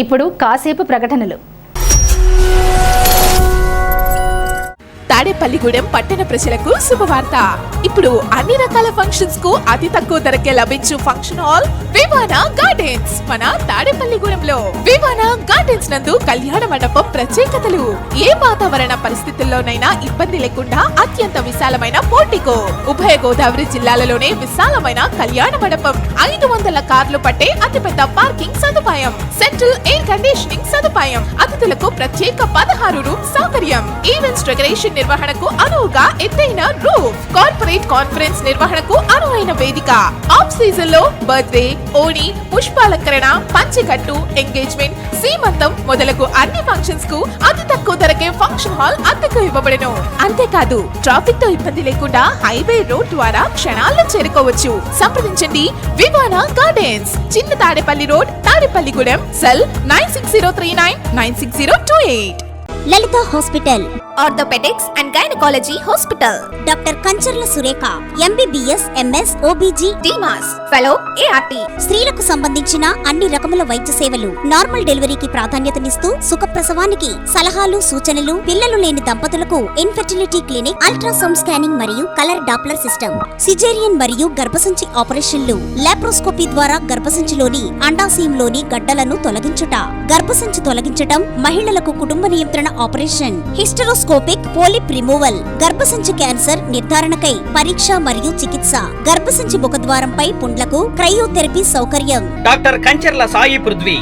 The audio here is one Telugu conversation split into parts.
ఇప్పుడు కాసేపు ప్రకటనలు. తాడేపల్లిగూడెం పట్టణ ప్రజలకు శుభవార్త. ఇప్పుడు అన్ని రకాల ఫంక్షన్స్ కు అతి తక్కువ ధరకే లభించు ఫంక్షన్ హాల్ వివానా గార్డెన్స్ మన తాడేపల్లిగూడెంలో. వివానా గార్డెన్స్ నందు కళ్యాణ మండపం ప్రత్యేకతలు. ఏ వాతావరణ పరిస్థితుల్లోనైనా ఇబ్బంది లేకుండా అత్యంత విశాలమైన పోర్టికో, ఉభయ గోదావరి జిల్లాలలోనే విశాలమైన కళ్యాణ మండపం, 500 కార్లు పట్టే అతిపెద్ద పార్కింగ్ సదుపాయం, సెంట్రల్ ఎయిర్ కండిషనింగ్ సదుపాయం, అతిథులకు ప్రత్యేక 16 రూమ్ సౌకర్యం, ఈవెంట్స్ డెకరేషన్ నిర్వహణకు అనువుగా ఎత్తైన రూఫ్, కార్పొరేట్ కాన్ఫరెన్స్ నిర్వహణకు అనువైన వేదిక, ఆఫ్ సీజన్ లో బర్త్డే, ఓణి, పుష్పాలంకరణ, పంచకట్టు, ఎంగేజ్మెంట్, సీమంతం మొదలగు అన్ని ఫంక్షన్స్ కు అతి తక్కువ ధరకే ఫంక్షన్ హాల్ అద్దెకు ఇవ్వబడను. అంతేకాదు ట్రాఫిక్ తో ఇబ్బంది లేకుండా హైవే రోడ్ ద్వారా క్షణాల్లో చేరుకోవచ్చు. సంప్రదించండి Vivana gardens, Chinna Tadepalli road, Tadepalligudem. Cell 9603996028. Lalitha hospital, orthopaedics and gynaecology hospital. Doctor Kancharla Surekha, MBBS, MS, OBG, DMAS, fellow, ART. స్త్రీలకు సంబంధించిన అన్ని రకముల వైద్య సేవలు, నార్మల్ డెలివరీకి ప్రాధాన్యతనిస్తూ సుఖప్రసవానికి సలహాలు, సూచనలు, పిల్లలు లేని దంపతులకు ఇన్ఫెర్టిలిటీ క్లినిక్, అల్ట్రాసౌండ్ స్కానింగ్ మరియు కలర్ డాప్లర్ సిస్టమ్, సిజేరియన్ మరియు గర్భసంచి ఆపరేషన్లు, లాప్రోస్కోపీ ద్వారా గర్భసంచిలోని అండాశయంలోని గడ్డలను తొలగించుట, గర్భసంచి తొలగించటం, మహిళలకు కుటుంబ నియంత్రణ ఆపరేషన్, హిస్టరోస్కోపిక్ పోలిప్ రిమూవల్, గర్భసంచి క్యాన్సర్ నిర్ధారణకై పరీక్ష మరియు చికిత్స, గర్భసంచి ముఖద్వారంపై పుండ్లకు క్రయోథెరపీ సౌకర్యం. Doctor Kancharla Sai Prithvi,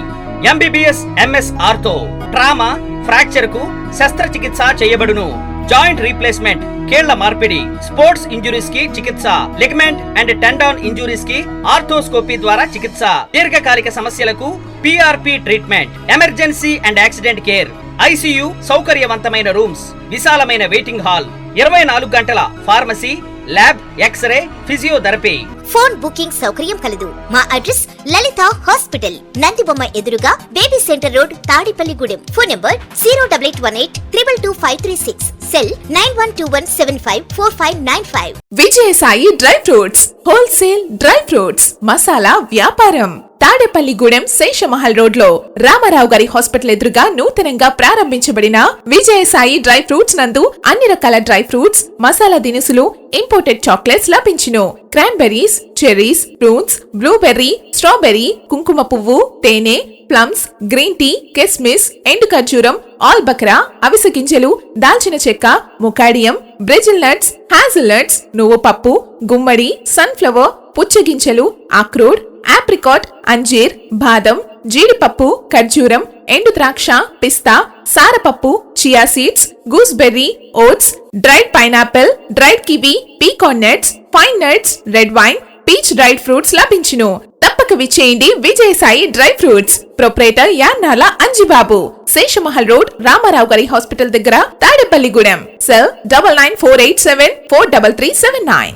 MBBS, MS ortho, trauma, fracture కు శస్త్రచికిత్స చేయబడును. జాయింట్ రీప్లేస్మెంట్, కీళ్ల మార్పిడి, స్పోర్ట్స్ ఇంజురీస్ కి చికిత్స, లిగమెంట్ అండ్ టెండాన్ ఇంజురీస్ కి ఆర్థోస్కోపీ ద్వారా చికిత్స, దీర్ఘకాలిక సమస్యలకు PRP treatment, emergency and accident care, ICU సౌకర్యవంతమైన రూమ్స్, విశాలమైన వెయిటింగ్ హాల్, 24 గంటల pharmacy, lab, X-ray, physiotherapy. Phone booking సౌకర్యం కలదు. మా అడ్రస్ లలిత హాస్పిటల్, నందిబొమ్మ ఎదురుగా baby centre road, Tadepalligudem. Phone number 08818222536. Cell 9121754595. Vijayasai dry fruits, wholesale dry fruits, masala వ్యాపారం. తాడేపల్లిగూడెం శేషమహల్ రోడ్ లో రామారావు గారి హాస్పిటల్ ఎదురుగా నూతనంగా ప్రారంభించబడిన విజయసాయి డ్రై ఫ్రూట్స్ నందు అన్ని రకాల డ్రై ఫ్రూట్స్, మసాలా దినుసులు, ఇంపోర్టెడ్ చాక్లెట్స్ లభించును. Cranberries, cherries, prunes, blueberry, strawberry, కుంకుమ పువ్వు, తేనె, ప్లమ్స్, గ్రీన్ టీ, కిస్మిస్, ఎండు ఖర్జూరం, ఆల్ బక్రా, అవిసె గింజలు, దాల్చిన చెక్క, ముకాడియం, బ్రెజిల్ నట్స్, హ్యాజిల్ నట్స్, నువ్వు పప్పు, గుమ్మడి, సన్ఫ్లవర్, పుచ్చగింజలు, అక్రోడ్, ఆప్రికాట్, అంజీర్, బాదం, జీడిపప్పు, ఖర్జూరం, ఎండు ద్రాక్ష, పిస్తా, సారపప్పు, chia seeds, gooseberry, oats, dried pineapple, dried kiwi, pecan nuts, pine nuts, red wine, peach dried fruits లభించును. తప్పక విచ్చేయండి Vijayasai dry fruits. Proprietor Yannala Anjibabu, Seshamahal road, Ramarao గారి హాస్పిటల్ దగ్గర, తాడేపల్లిగూడెం. సెల్ 9948743379.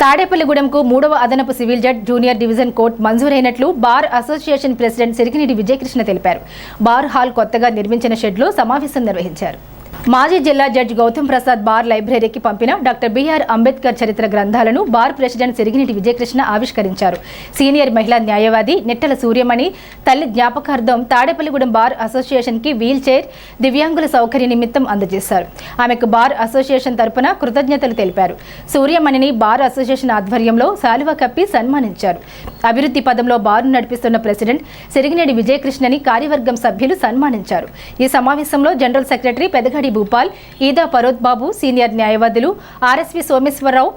తాడేపల్లిగూడెంకు 3వ అదనపు civil judge junior division court మంజూరైనట్లు bar association president Sirigineti Vijayakrishna తెలిపారు. బార్ హాల్ కొత్తగా నిర్మించిన షెడ్లో సమావేశం నిర్వహించారు. మాజీ జిల్లా జడ్జి గౌతమ్ ప్రసాద్ బార్ లైబ్రరీకి పంపిన డాక్టర్ బిఆర్ అంబేద్కర్ చరిత్ర గ్రంథాలను బార్ ప్రెసిడెంట్ సిరిగినేటి విజయకృష్ణ ఆవిష్కరించారు. సీనియర్ మహిళా న్యాయవాది నెట్టల సూర్యమణి తల్లి జ్ఞాపకార్థం తాడేపల్లిగూడెం బార్ అసోసియేషన్ కి వీల్ చైర్, దివ్యాంగుల సౌకర్య నిమిత్తం అందజేశారు. ఆమెకు బార్ అసోసియేషన్ తరపున కృతజ్ఞతలు తెలిపారు. సూర్యమణిని బార్ అసోసియేషన్ ఆధ్వర్యంలో శాలువా కప్పి సన్మానించారు. అభివృద్ధి పదంలో బారు నడిపిస్తున్న ప్రెసిడెంట్ సిరిగినేటి విజయకృష్ణని కార్యవర్గం సభ్యులు సన్మానించారు. ఈ సమావేశంలో general secretary Pedagadi Bhupal, Eeda Parot Babu, senior న్యాయవాదులు RSV Someswararao,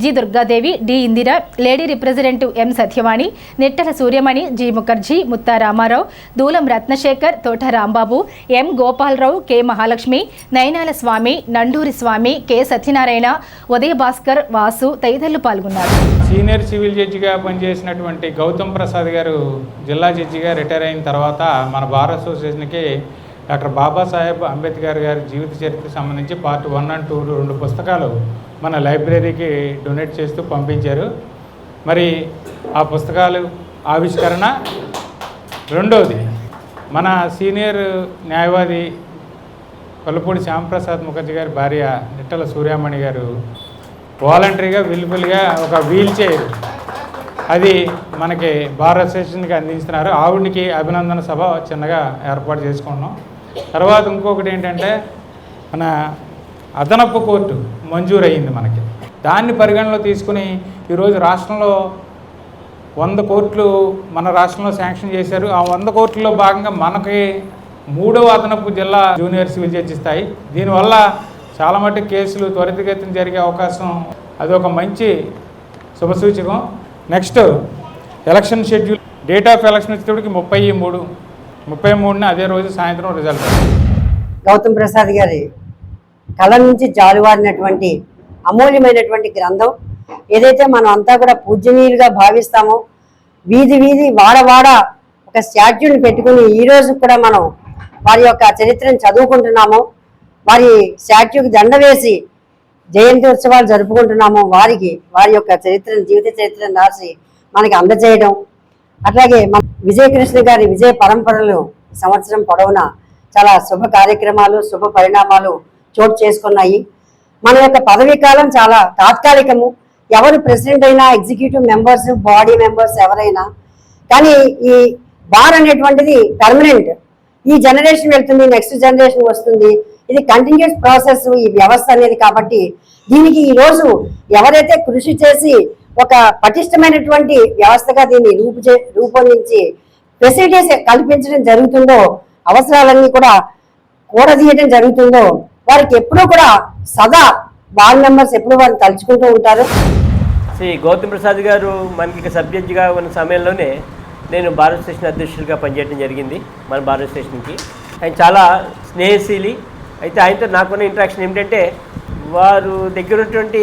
G Durgadevi, D Indira, lady representative M Satyavani, Nettala Suryamani, G Mukherjee, Mutta Ramarao, Doolam Ratnasekhar, Thota Rambabu, M Gopalarao, K Mahalakshmi, Nayanala Swamy, Nanduri Swamy, K Satyanarayana, Udaya Bhaskar, Vasu తదితరులు పాల్గొన్నారు. సీనియర్ సివిల్ జడ్జిగా పనిచేసినటువంటి గౌతమ్ ప్రసాద్ గారు జిల్లా జడ్జిగా రిటైర్ అయిన తర్వాత మన బార్ అసోసియేషన్కి డాక్టర్ బాబాసాహెబ్ అంబేద్కర్ గారి జీవిత చరిత్రకు సంబంధించి పార్ట్ 1 and 2 2 పుస్తకాలు మన లైబ్రరీకి డొనేట్ చేస్తూ పంపించారు. మరి ఆ పుస్తకాలు ఆవిష్కరణ. రెండవది మన సీనియర్ న్యాయవాది కొల్లపూడి శ్యాంప్రసాద్ ముఖర్జీ గారి భార్య నిట్టల సూర్యమణి గారు వాలంటరీగా విల్ఫుల్గా ఒక వీల్ చైర్ అది మనకి బార్ అసోసియేషన్కి అందిస్తున్నారు. ఆవిడకి అభినందన సభ చిన్నగా ఏర్పాటు చేసుకున్నాం. తర్వాత ఇంకొకటి ఏంటంటే మన అదనపు కోర్టు మంజూరు అయ్యింది మనకి. దాన్ని పరిగణలో తీసుకుని ఈరోజు రాష్ట్రంలో 100 కోట్లు మన రాష్ట్రంలో శాంక్షన్ చేశారు. ఆ 100 కోట్లలో భాగంగా మనకి 3వ అదనపు జిల్లా జూనియర్ సివిల్ జడ్జి స్థాయి. దీనివల్ల చాలా మటుకు కేసులు త్వరితగతిన జరిగే అవకాశం, అదొక మంచి శుభసూచకం. Next election schedule, date of election వచ్చేటప్పటికి 33న అదే రోజు సాయంత్రం రిజల్ట్. గౌతమ్ ప్రసాద్ గారి కళ నుంచి జాలువారినటువంటి అమూల్యమైనటువంటి గ్రంథం ఏదైతే మనం అంతా కూడా పూజనీయులుగా భావిస్తామో, వీధి వీధి వాడ ఒక స్టాచ్యూని పెట్టుకుని ఈ రోజు కూడా మనం వారి యొక్క చరిత్రను చదువుకుంటున్నామో, వారి స్టాచ్యూకి దండ వేసి జయంతి ఉత్సవాలు జరుపుకుంటున్నామో, వారి యొక్క చరిత్రను, జీవిత చరిత్రను రాసి మనకి అందజేయడం. అట్లాగే మన విజయకృష్ణ గారి విజయ పరంపరలు సంవత్సరం పొడవునా చాలా శుభ కార్యక్రమాలు, శుభ పరిణామాలు చోటు చేసుకున్నాయి. మన యొక్క పదవీ కాలం చాలా తాత్కాలికము. ఎవరు ప్రెసిడెంట్ అయినా, ఎగ్జిక్యూటివ్ మెంబర్స్, బాడీ మెంబర్స్ ఎవరైనా కానీ ఈ బార్ అనేటువంటిది పర్మనెంట్. ఈ జనరేషన్ వెళ్తుంది, నెక్స్ట్ జనరేషన్ వస్తుంది. ఇది కంటిన్యూస్ ప్రాసెస్ ఈ వ్యవస్థ అనేది. కాబట్టి దీనికి ఈ రోజు ఎవరైతే కృషి చేసి ఒక పటిష్టమైనటువంటి వ్యవస్థగా దీన్ని రూపొందించి ఫెసిలిటీస్ కల్పించడం జరుగుతుందో, అవసరాలన్నీ కూడా కూడదీయడం జరుగుతుందో, వారికి ఎప్పుడూ కూడా సదా బార్ మెంబర్స్ ఎప్పుడు వారిని తలుచుకుంటూ ఉంటారు. శ్రీ గౌతమ్ ప్రసాద్ గారు మనకి సబ్జెక్ట్గా ఉన్న సమయంలోనే నేను బార్ అసోసియేషన్ అధ్యక్షుడిగా పనిచేయడం జరిగింది. మన బార్ అసోసియేషన్కి ఆయన చాలా స్నేహశీలి. అయితే ఆయనతో నాకున్న ఇంట్రాక్షన్ ఏమిటంటే, వారు దగ్గర ఉన్నటువంటి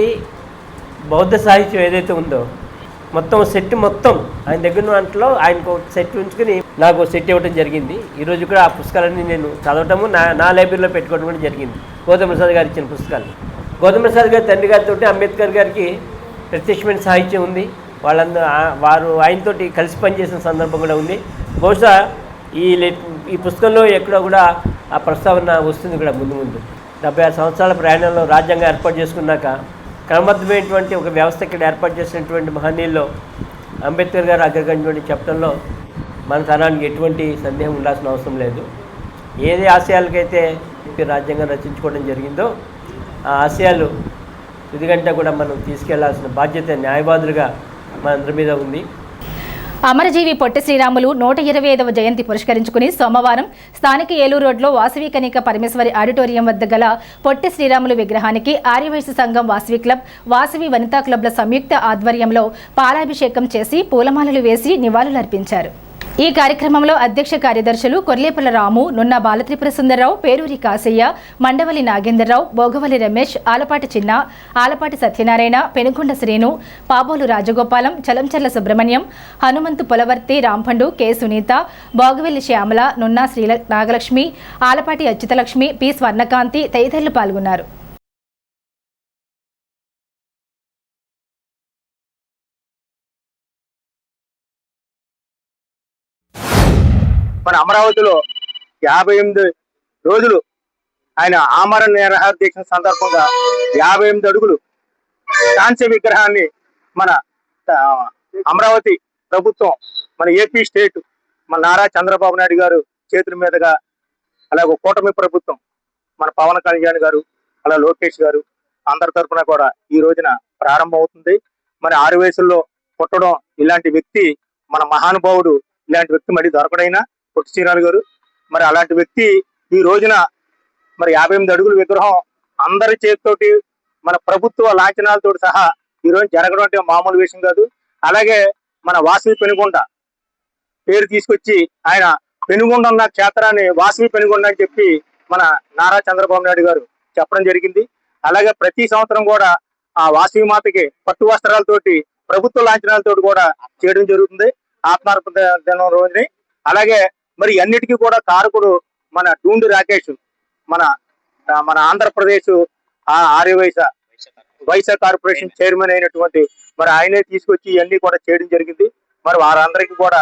బౌద్ధ సాహిత్యం ఏదైతే ఉందో మొత్తం సెట్ మొత్తం ఆయన దగ్గర వాటిలో ఆయనకు సెట్ ఉంచుకుని నాకు సెట్ ఇవ్వడం జరిగింది. ఈరోజు కూడా ఆ పుస్తకాలన్నీ నేను చదవటము నా లైబ్రరీలో పెట్టుకోవడం కూడా జరిగింది. గౌతమ్ ప్రసాద్ గారు ఇచ్చిన పుస్తకాలు. గౌతమ్ ప్రసాద్ గారి తండ్రి గారితో అంబేద్కర్ గారికి ప్రత్యక్షమైన సాహిత్యం ఉంది. వారు ఆయనతోటి కలిసి పనిచేసిన సందర్భం కూడా ఉంది. బహుశా ఈ పుస్తకంలో ఎక్కడో కూడా ఆ ప్రస్తావన వస్తుంది కూడా ముందు 76 సంవత్సరాల ప్రయాణంలో రాజ్యాంగం ఏర్పాటు చేసుకున్నాక క్రమబద్ధమైనటువంటి ఒక వ్యవస్థ ఇక్కడ ఏర్పాటు చేసినటువంటి మహనీయుల్లో అంబేద్కర్ గారు అగ్రగణ్యుడిని చెప్పడంలో మన తరానికి ఎటువంటి సందేహం ఉండాల్సిన అవసరం లేదు. ఏది ఆశయాలకైతే రాజ్యాంగం రచించుకోవడం జరిగిందో ఆ ఆశయాలు ఇదిగంటే కూడా మనం తీసుకెళ్లాల్సిన బాధ్యత న్యాయవాదులుగా మనందరి మీద ఉంది. అమరజీవి పొట్టి శ్రీరాములు 125వ జయంతి పురస్కరించుకుని సోమవారం స్థానిక ఏలూరు రోడ్లో వాసవి కనిక పరమేశ్వరి ఆడిటోరియం వద్ద గల పొట్టి శ్రీరాములు విగ్రహానికి ఆర్యవైశ్య సంఘం వాసవి క్లబ్, వాసవి వనితా క్లబ్ల సంయుక్త ఆధ్వర్యంలో పాలాభిషేకం చేసి పూలమాలలు వేసి నివాళులర్పించారు. ఈ కార్యక్రమంలో అధ్యక్ష కార్యదర్శులు కొర్లేపల రాము, నున్న బాలత్రిపుర సుందరరావు, పేరూరి కాశయ్య, మండవల్లి నాగేంద్రరావు, భోగవల్లి రమేష్, ఆలపాటి చిన్న, ఆలపాటి సత్యనారాయణ, పెనుకొండ శ్రీను, పాబోలు రాజగోపాలం, చలంచర్ల సుబ్రహ్మణ్యం, హనుమంతు పొలవర్తి, రాంపండు, కె సునీత, భోగవల్లి శ్యామల, నున్నా శ్రీ నాగలక్ష్మి, ఆలపాటి అచ్యుతలక్ష్మి, పి స్వర్ణకాంతి తదితరులు పాల్గొన్నారు. మన అమరావతిలో 58 రోజులు ఆయన ఆమరణ నిరాహార దీక్ష సందర్భంగా 58 అడుగులు కాంస్య విగ్రహాన్ని మన అమరావతి ప్రభుత్వం, మన ఏపీ స్టేట్, మన నారా చంద్రబాబు నాయుడు గారు చేతుల మీదుగా, అలాగే కూటమి ప్రభుత్వం, మన పవన్ కళ్యాణ్ గారు, అలా లోకేష్ గారు అందరి తరఫున కూడా ఈ రోజున ప్రారంభం అవుతుంది. మరి 6 వయసుల్లో పుట్టడం ఇలాంటి వ్యక్తి, మన మహానుభావుడు, ఇలాంటి వ్యక్తి మళ్ళీ దొరకడైనా పొట్టి శ్రీరాములు గారు. మరి అలాంటి వ్యక్తి ఈ రోజున మరి 58 అడుగుల విగ్రహం అందరి చేతితోటి, మన ప్రభుత్వ లాంఛనాలతో సహా ఈ రోజు జరగడం అంటే మామూలు విషయం కాదు. అలాగే మన వాసవి పెనుగొండ పేరు తీసుకొచ్చి ఆయన పెనుగొండ ఉన్న క్షేత్రాన్ని వాసవి పెనుగొండ అని చెప్పి మన నారా చంద్రబాబు నాయుడు గారు చెప్పడం జరిగింది. అలాగే ప్రతి సంవత్సరం కూడా ఆ వాసవి మాతకి పట్టు వస్త్రాలతోటి, ప్రభుత్వ లాంఛనాలతోటి కూడా చేయడం జరుగుతుంది ఆత్మార్పణ దినం రోజుని. అలాగే మరి అన్నిటికీ కూడా కారకుడు మన డూండి రాకేష్, మన ఆంధ్రప్రదేశ్ వైశ్య కార్పొరేషన్ చైర్మన్ అయినటువంటి మరి ఆయనే తీసుకొచ్చి ఇవన్నీ కూడా చేయడం జరిగింది. మరి వారందరికీ కూడా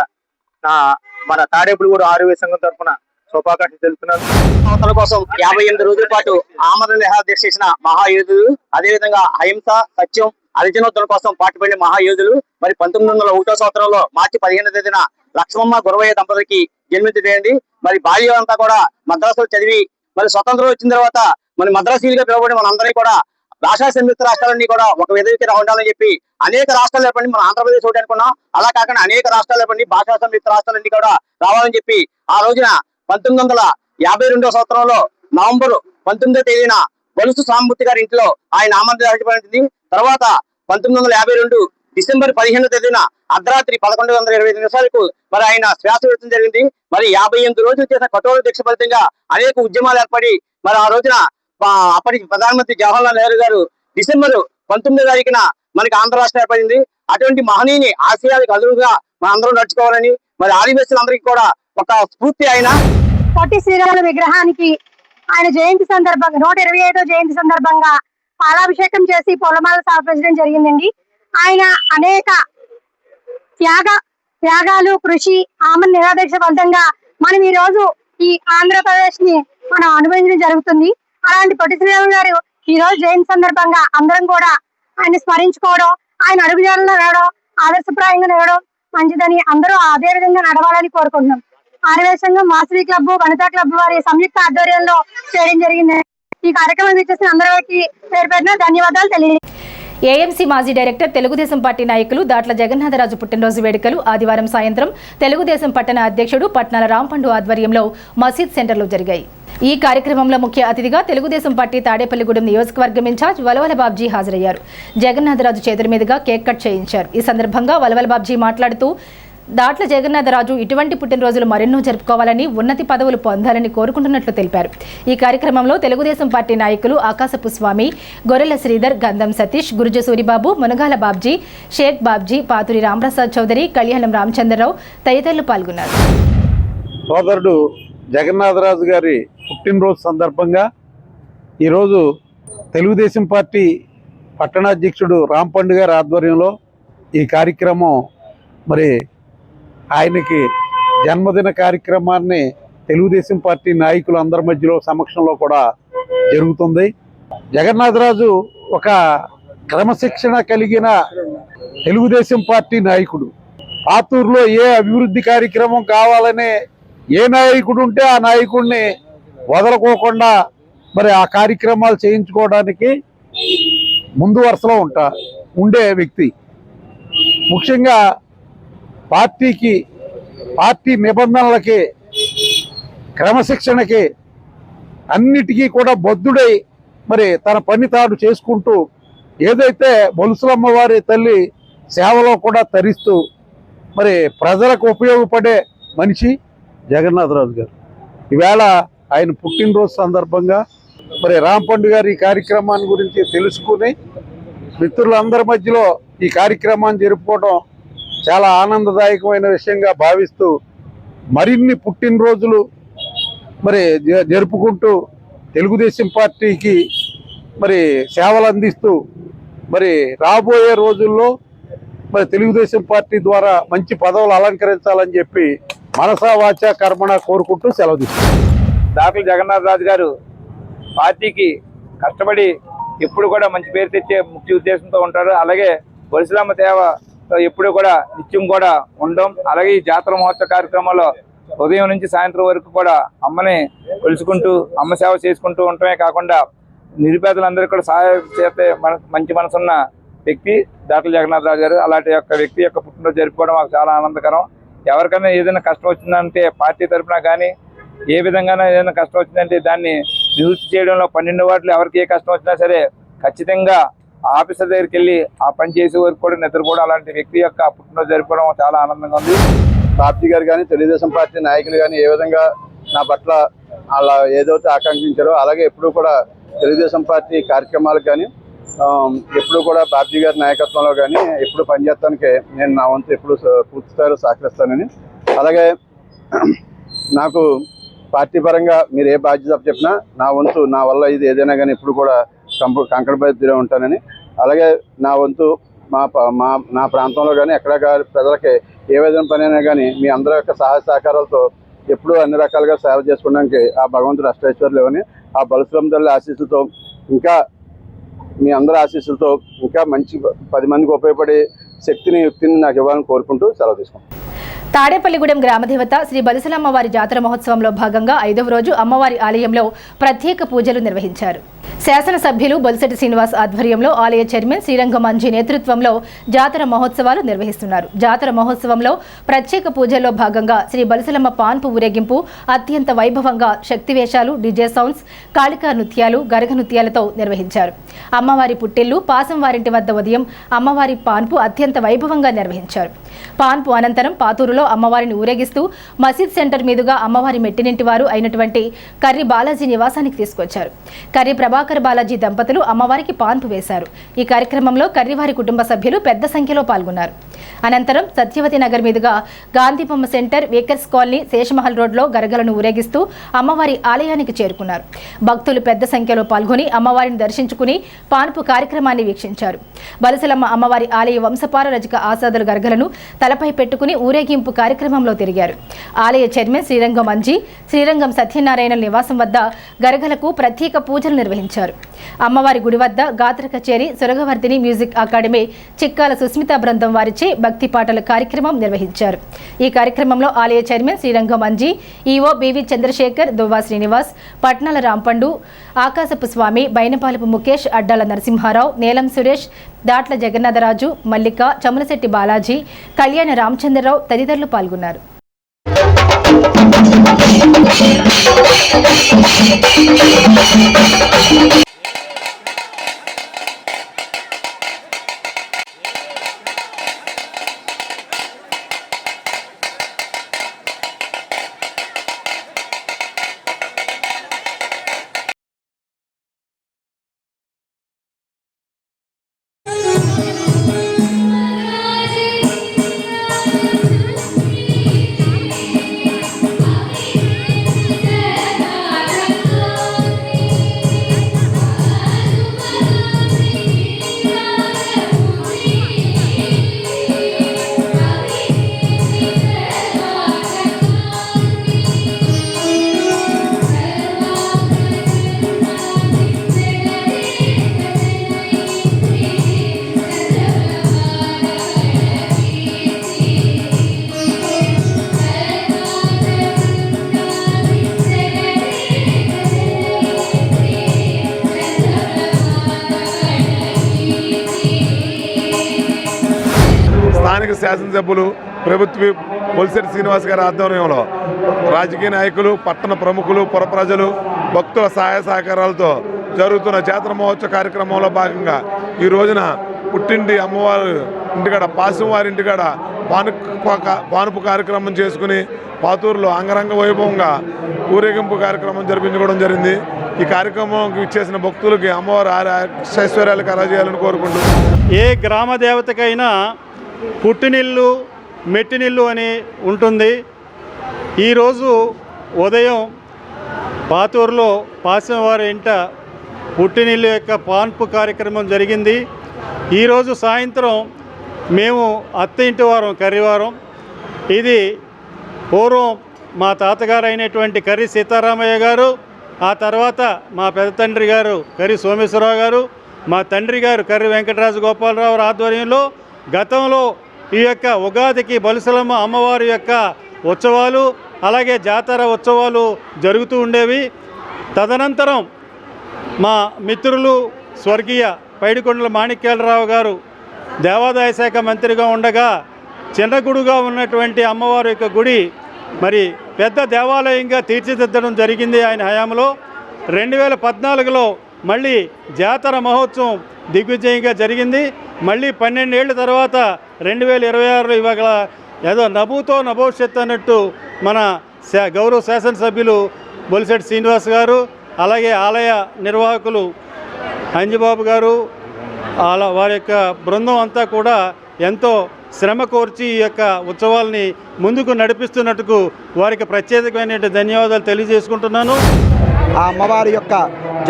మన తాడేపల్లిగూడ ఆర్యవైశ్య సంఘం తరఫున శుభాకాంక్షలు తెలుపుతున్నాను. సంవత్సరాల కోసం 58 రోజుల పాటు ఆమరణ నిరాహార దీక్ష చేసిన మహాయోధుడు, అదేవిధంగా అహింస, సత్యం, అధిజనోద్ధరణ కోసం పాటుపడిన మహాయోధులు. మరి 1901 సంవత్సరంలో మార్చి 15వ తేదీన లక్ష్మమ్మ గురవయ్య దంపతులకి జన్మించండి. మరి బాల్యం అంతా కూడా మద్రాసులో చదివి మరి స్వతంత్రం వచ్చిన తర్వాత మరి మద్రాసీలుగా పిలువబడి మనందరినీ కూడా భాషా సంయుక్త రాష్ట్రాలన్నీ కూడా ఒక విధవికి ఉండాలని చెప్పి అనేక రాష్ట్రాలు ఏర్పడి మన ఆంధ్రప్రదేశ్ ఒకటి అనుకున్నాం. అలా కాకుండా అనేక రాష్ట్రాలు ఏర్పడి భాషా సంయుక్త రాష్ట్రాలన్నీ కూడా రావాలని చెప్పి ఆ రోజున 1952 సంవత్సరంలో నవంబర్ 19వ తేదీన బొలుసు సాంబమూర్తి గారి ఇంట్లో ఆయన ఆమోదించబడింది. తర్వాత 1952 డిసెంబర్ 15వ తేదీన అర్ధరాత్రి 11:25 నిమిషాలకు మరి ఆయన శ్వాస విడతం జరిగింది. మరి 58 రోజులు చేసిన కఠోర దీక్ష ఫలితంగా అనేక ఉద్యమాలు ఏర్పడి మరి ఆ రోజున అప్పటి ప్రధానమంత్రి జవహర్లాల్ నెహ్రూ గారు డిసెంబర్ 19వ తారీఖున మనకి ఆంధ్ర రాష్ట్రం ఏర్పడింది. అటువంటి మహనీయుని ఆశయాలకు అనుగుణంగా మన అందరూ నడుచుకోవాలని మరి ఆదివాసులందరికీ కూడా ఒక స్ఫూర్తి. ఆయన పొట్టి శ్రీరాములు విగ్రహానికి ఆయన జయంతి సందర్భంగా 125వ జయంతి సందర్భంగా పాలాభిషేకం చేసి పూలమాల సమర్పించడం జరిగిందండి. ఆయన అనేక త్యాగాలు కృషి ఆమె నిరాదీక్ష ఫలితంగా మనం ఈ రోజు ఈ ఆంధ్రప్రదేశ్ ని మనం అనుభవించడం జరుగుతుంది. అలాంటి పొట్టి శ్రీరాములు గారు ఈ రోజు జయంతి సందర్భంగా అందరం కూడా ఆయన స్మరించుకోవడం, ఆయన అడుగుజాడలో నడవడం, ఆదర్శప్రాయంగా నడవడం మంచిదని అందరూ అదే విధంగా నడవాలని కోరుకుంటున్నాం. ఆర్యవేశ సంఘం వాసవి క్లబ్ వనితా క్లబ్ వారి సంయుక్త ఆధ్వర్యంలో చేయడం జరిగింది. ఈ కార్యక్రమం చేసిన అందరికీ పేరు పేరున ధన్యవాదాలు తెలియజేయండి. ఏఎంసీ మాజీ డైరెక్టర్ తెలుగుదేశం పార్టీ నాయకులు దాట్ల జగన్నాథరాజు పుట్టినరోజు వేడుకలు ఆదివారం సాయంత్రం తెలుగుదేశం పట్టణ అధ్యక్షుడు పట్నాల రాంపండు ఆధ్వర్యంలో మసీద్ సెంటర్లో జరిగాయి. ఈ కార్యక్రమంలో ముఖ్య అతిథిగా తెలుగుదేశం పార్టీ తాడేపల్లిగూడెం నియోజకవర్గం ఇన్ఛార్జ్ వలవల బాబ్జీ హాజరయ్యారు. జగన్నాథరాజు చేతుల మీదుగా కేక్ కట్ చేయించారు. ఈ సందర్భంగా వలవల బాబ్జీ మాట్లాడుతూ దాట్ల జగన్నాథరాజు ఇటువంటి పుట్టినరోజులు మరెన్నో జరుపుకోవాలని, ఉన్నతి పదవులు పొందాలని కోరుకుంటున్నట్లు తెలిపారు. ఈ కార్యక్రమంలో తెలుగుదేశం పార్టీ నాయకులు ఆకాశపు స్వామి, గొర్రెల శ్రీధర్, గంధం సతీష్, గురుజ సూరిబాబు, మునగాల బాబ్జీ, షేక్ బాబ్జీ, పాతురి రామప్రసాద్ చౌదరి, కళ్యాణం రామచంద్రరావు తదితరులు పాల్గొన్నారు. సోదరుడు జగన్నాథరాజు గారి పుట్టినరోజు సందర్భంగా ఈరోజు తెలుగుదేశం పార్టీ పట్టణాధ్యక్షుడు రాంపండు గారి ఆధ్వర్యంలో ఈ కార్యక్రమం మరి ఆయనకి జన్మదిన కార్యక్రమాన్ని తెలుగుదేశం పార్టీ నాయకులు అందరి మధ్యలో సమక్షంలో కూడా జరుగుతుంది. జగన్నాథరాజు ఒక క్రమశిక్షణ కలిగిన తెలుగుదేశం పార్టీ నాయకుడు. పాతూరులో ఏ అభివృద్ధి కార్యక్రమం కావాలనే ఏ నాయకుడు ఉంటే ఆ నాయకుడిని వదలకోకుండా మరి ఆ కార్యక్రమాలు చేయించుకోవడానికి ముందు వరుసలో ఉండే వ్యక్తి. ముఖ్యంగా పార్టీ నిబంధనలకి, క్రమశిక్షణకి అన్నిటికీ కూడా బద్ధుడై మరి తన పని తాను చేసుకుంటూ ఏదైతే బొలుసులమ్మ వారి తల్లి సేవలో కూడా తరిస్తూ మరి ప్రజలకు ఉపయోగపడే మనిషి జగన్నాథరాజు గారు. ఈవేళ ఆయన పుట్టినరోజు సందర్భంగా మరి రాంపండు గారు ఈ కార్యక్రమాన్ని గురించి తెలుసుకుని మిత్రులందరి మధ్యలో ఈ కార్యక్రమాన్ని జరుపుకోవడం చాలా ఆనందదాయకమైన విషయంగా భావిస్తూ మరిన్ని పుట్టినరోజులు మరి జరుపుకుంటూ తెలుగుదేశం పార్టీకి మరి సేవలు అందిస్తూ మరి రాబోయే రోజుల్లో మరి తెలుగుదేశం పార్టీ ద్వారా మంచి పదవులు అలంకరించాలని చెప్పి మనసా వాచా కర్మణ కోరుకుంటూ సెలవు తీసుకుంటాం. దాట్ల జగన్నాథరాజు గారు పార్టీకి కష్టపడి ఎప్పుడు కూడా మంచి పేరు తెచ్చే ముఖ్య ఉద్దేశంతో ఉంటారు. అలాగే బొలుసులమ్మ సేవ ఎప్పుడు కూడా నిత్యం కూడా ఉండడం, అలాగే ఈ జాతర మహోత్సవ కార్యక్రమంలో ఉదయం నుంచి సాయంత్రం వరకు కూడా అమ్మని కొలుసుకుంటూ అమ్మ సేవ చేసుకుంటూ ఉండటమే కాకుండా నిరుపేదలందరికీ కూడా సహాయం చేసే మంచి మనసున్న వ్యక్తి దాట్ల జగన్నాథరాజు గారు. అలాంటి యొక్క వ్యక్తి యొక్క పుట్టినరోజు జరుపుకోవడం మాకు చాలా ఆనందకరం. ఎవరికైనా ఏదైనా కష్టం వచ్చిందంటే పార్టీ తరఫున కానీ ఏ విధంగానూ ఏదైనా కష్టం వచ్చిందంటే దాన్ని నివృత్తి చేయడంలో 12 వార్డులు ఎవరికి ఏ కష్టం వచ్చినా సరే ఖచ్చితంగా ఆఫీసర్ దగ్గరికి వెళ్ళి ఆ పని చేసే వరకు కూడా నిద్రపోవడం, అలాంటి వ్యక్తి యొక్క పుట్టినరోజు జరుపుకోవడం చాలా ఆనందంగా ఉంది. బాబ్జీ గారు కానీ తెలుగుదేశం పార్టీ నాయకులు కానీ ఏ విధంగా నా పట్ల అలా ఏదైతే ఆకాంక్షించారో అలాగే ఎప్పుడు కూడా తెలుగుదేశం పార్టీ కార్యక్రమాలకు కానీ ఎప్పుడు కూడా బాబ్జీ గారి నాయకత్వంలో కానీ ఎప్పుడు పనిచేయడానికి నేను నా వంతు ఎప్పుడు పూర్తి స్థాయిలో సహకరిస్తానని, అలాగే నాకు పార్టీ పరంగా మీరు ఏ బాధ్యత చెప్పినా నా వంతు నా వల్ల ఇది ఏదైనా కానీ ఎప్పుడు కూడా కంకణబద్దుగా ఉంటానని, అలాగే నా వంతు నా ప్రాంతంలో కానీ ఎక్కడ ప్రజలకి ఏ విధమైన పని అయినా కానీ మీ అందరి యొక్క సహాయ సహకారాలతో ఎప్పుడూ అన్ని రకాలుగా సేవ చేసుకోవడానికి ఆ భగవంతుడు అష్టైశ్వర్యులు అని ఆ బొలుసులమ్మ తల్లి ఆశీస్సుతో ఇంకా మీ అందరి ఆశీస్సులతో ఇంకా మంచి 10 మందికి ఉపయోగపడే శక్తిని యుక్తిని నాకు ఇవ్వాలని కోరుకుంటూ సెలవు తీసుకుంటాను. తాడేపల్లిగూడెం గ్రామదేవత శ్రీ బలిసలమ్మవారి జాతర మహోత్సవంలో భాగంగా 5వ రోజు అమ్మవారి ఆలయంలో ప్రత్యేక పూజలు నిర్వహించారు. శాసనసభ్యులు బొలిశెట్టి శ్రీనివాస్ ఆధ్వర్యంలో ఆలయ చైర్మన్ శ్రీరంగం మంజీ నేతృత్వంలో జాతర మహోత్సవాలు నిర్వహిస్తున్నారు. జాతర మహోత్సవంలో ప్రత్యేక పూజల్లో భాగంగా శ్రీ బలిసలమ్మ పాన్పు ఊరేగింపు అత్యంత వైభవంగా శక్తివేషాలు, డిజే సౌండ్స్, కాళికా నృత్యాలు, గరగ నృత్యాలతో నిర్వహించారు. అమ్మవారి పుట్టిల్లు పాసం వారింటి వద్ద ఉదయం అమ్మవారి పాన్పు అత్యంత వైభవంగా నిర్వహించారు. పాన్పు అనంతరం పాతూరులో అమ్మవారిని ఊరేగిస్తూ మసీద్ సెంటర్ మీదుగా అమ్మవారి మెట్టినింటి వారు అయినటువంటి కర్రి బాలాజీ నివాసానికి తీసుకొచ్చారు. కర్రి ప్రభాకర్ బాలాజీ దంపతులు అమ్మవారికి పాన్పు వేశారు. ఈ కార్యక్రమంలో కర్రివారి కుటుంబ సభ్యులు పెద్ద సంఖ్యలో పాల్గొన్నారు. అనంతరం సత్యవతి నగర్ మీదుగా గాంధీబొమ్మ సెంటర్, వేకర్స్ కాలనీ, శేషమహల్ రోడ్లో గరగలను ఊరేగిస్తూ అమ్మవారి ఆలయానికి చేరుకున్నారు. భక్తులు పెద్ద సంఖ్యలో పాల్గొని అమ్మవారిని దర్శించుకుని పాన్పు కార్యక్రమాన్ని వీక్షించారు. బలిసలమ్మ అమ్మవారి ఆలయ వంశపారరజక ఆసాదుల గరగలను తలపై పెట్టుకుని ఊరేగింపు కార్యక్రమంలో తిరిగారు. ఆలయ చైర్మన్ శ్రీరంగం మంజీ, శ్రీరంగం సత్యనారాయణ నివాసం వద్ద గరగలకు ప్రత్యేక పూజలు నిర్వహించారు. అమ్మవారి గుడి వద్ద గాత్ర కచేరీ, సురగవర్ధిని మ్యూజిక్ అకాడమీ, చిక్కాల సుస్మిత బృందం వారిచే భక్తి పాటల కార్యక్రమం నిర్వహించారు. ఈ కార్యక్రమంలో ఆలయ chairman Srirangam Manji, EO BV Chandrasekhar, Duvva Srinivas, Patnala Rampandu, Akasapu Swamy, Bainapalapu Mukesh, Addala Narasimha Rao, నేలం Suresh, Datla Jagannatharaju, మల్లిక, చములశెట్టి బాలాజీ, కళ్యాణ రామచంద్రరావు తదితరులు పాల్గొన్నారు. స్థానిక శాసనసభ్యులు ప్రభుత్వ బొలిశెట్టి శ్రీనివాస్ గారి ఆధ్వర్యంలో రాజకీయ నాయకులు, పట్టణ ప్రముఖులు, పుర ప్రజలు, భక్తుల సహాయ సహకారాలతో జరుగుతున్న జాతర మహోత్సవ కార్యక్రమంలో భాగంగా ఈ రోజున పుట్టింటి అమ్మవారి ఇంటికాడ, పాసం వారి ఇంటికాడ పానుపు కార్యక్రమం చేసుకుని పాతూరులో అంగరంగ వైభవంగా ఊరేగింపు కార్యక్రమం జరిపించుకోవడం జరిగింది. ఈ కార్యక్రమంకి ఇచ్చేసిన భక్తులకి అమ్మవారు ఐశ్వర్యాలు కలగజేయాలని కోరుకుంటున్నాం. ఏ గ్రామ దేవతకైనా పుట్టినిల్లు, మెట్టినిల్లు అని ఉంటుంది. ఈరోజు ఉదయం పాతూరులో పాసంవారి ఇంట పుట్టినిల్లు యొక్క పాన్పు కార్యక్రమం జరిగింది. ఈరోజు సాయంత్రం మేము అత్త ఇంటి వారం, కర్రివారం. ఇది పూర్వం మా తాతగారు అయినటువంటి కర్రి సీతారామయ్య గారు, ఆ తర్వాత మా పెద్ద తండ్రి గారు కర్రి సోమేశ్వరరావు గారు, మా తండ్రి గారు కర్రి వెంకటరాజు గోపాలరావు ఆధ్వర్యంలో గతంలో ఈ యొక్క ఉగాదికి బలిసలమ్మ అమ్మవారి యొక్క ఉత్సవాలు, అలాగే జాతర ఉత్సవాలు జరుగుతూ ఉండేవి. తదనంతరం మా మిత్రులు స్వర్గీయ పైడికొండల మాణిక్యాలరావు గారు దేవాదాయ శాఖ మంత్రిగా ఉండగా చిన్నగుడుగా ఉన్నటువంటి అమ్మవారి యొక్క గుడి మరి పెద్ద దేవాలయంగా తీర్చిదిద్దడం జరిగింది ఆయన హయాంలో. 2014లో మళ్ళీ జాతర మహోత్సవం దిగ్విజయంగా జరిగింది. మళ్ళీ 12 ఏళ్ల తర్వాత 2026లో ఇవాళ ఏదో నభూతో నభవిష్యత్ అన్నట్టు మన గౌరవ శాసనసభ్యులు బొలిశెట్టి శ్రీనివాస్ గారు, అలాగే ఆలయ నిర్వాహకులు అంజిబాబు గారు, వారి యొక్క బృందం అంతా కూడా ఎంతో శ్రమ కోర్చి ఈ యొక్క ఉత్సవాల్ని ముందుకు నడిపిస్తున్నట్టుకు వారికి ప్రత్యేకమైన ధన్యవాదాలు తెలియజేసుకుంటున్నాను. ఆ అమ్మవారి యొక్క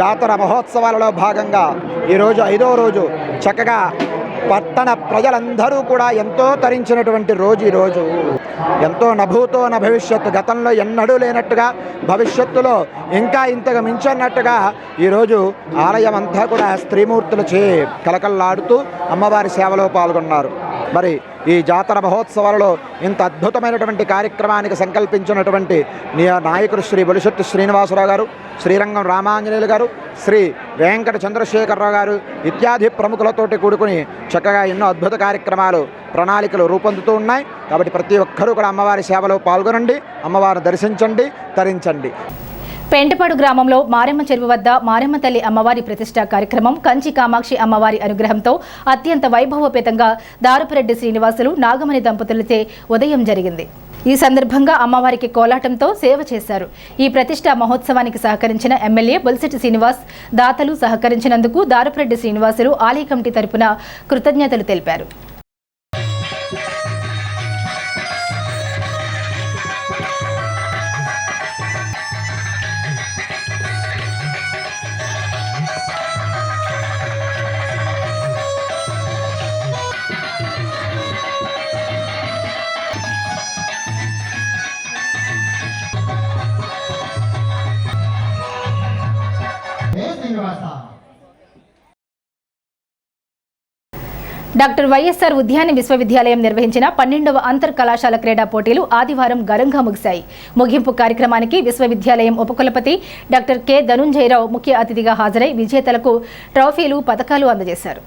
జాతర మహోత్సవాలలో భాగంగా ఈరోజు 5వ రోజు చక్కగా పట్టణ ప్రజలందరూ కూడా ఎంతో తరించినటువంటి రోజు ఈరోజు. ఎంతో నభూతో న భవిష్యత్తు, గతంలో ఎన్నడూ లేనట్టుగా భవిష్యత్తులో ఇంకా ఇంతగా మించన్నట్టుగా ఈరోజు ఆలయం అంతా కూడా స్త్రీమూర్తులచే కలకల్లాడుతూ అమ్మవారి సేవలో పాల్గొన్నారు. మరి ఈ జాతర మహోత్సవాలలో ఇంత అద్భుతమైనటువంటి కార్యక్రమానికి సంకల్పించినటువంటి నాయకుడు శ్రీ బొలిశెట్టి శ్రీనివాసరావు గారు, శ్రీరంగం రామాంజనేయులు గారు, శ్రీ వెంకట చంద్రశేఖరరావు గారు ఇత్యాది ప్రముఖులతోటి కూడుకుని చక్కగా ఎన్నో అద్భుత కార్యక్రమాలు ప్రణాళికలు రూపొందుతూ ఉన్నాయి. కాబట్టి ప్రతి ఒక్కరూ కూడా అమ్మవారి సేవలో పాల్గొనండి, అమ్మవారిని దర్శించండి, తరించండి. పెంటపాడు గ్రామంలో మారెమ్మ చెరువు వద్ద మారెమ్మ తల్లి అమ్మవారి ప్రతిష్ఠా కార్యక్రమం కంచి కామాక్షి అమ్మవారి అనుగ్రహంతో అత్యంత వైభవోపేతంగా దారుపురెడ్డి శ్రీనివాసులు నాగమణి దంపతులచే ఉదయం జరిగింది. ఈ సందర్భంగా అమ్మవారికి కోలాటంతో సేవ చేశారు. ఈ ప్రతిష్ఠా మహోత్సవానికి సహకరించిన ఎమ్మెల్యే బొలిశెట్టి శ్రీనివాస్, దాతలు సహకరించినందుకు దారుపురెడ్డి శ్రీనివాసులు ఆలయ కమిటీ తరపున కృతజ్ఞతలు తెలిపారు. డాక్టర్ వైఎస్ఆర్ ఉద్యాన విశ్వవిద్యాలయం నిర్వహించిన 12వ అంతర్ కళాశాల క్రీడా పోటీలు ఆదివారం ఘనంగా ముగిశాయి. ముగింపు కార్యక్రమానికి విశ్వవిద్యాలయం ఉపకులపతి డాక్టర్ కె ధనుంజయరావు ముఖ్య అతిథిగా హాజరై విజేతలకు ట్రోఫీలు, పతకాలు అందజేశారు.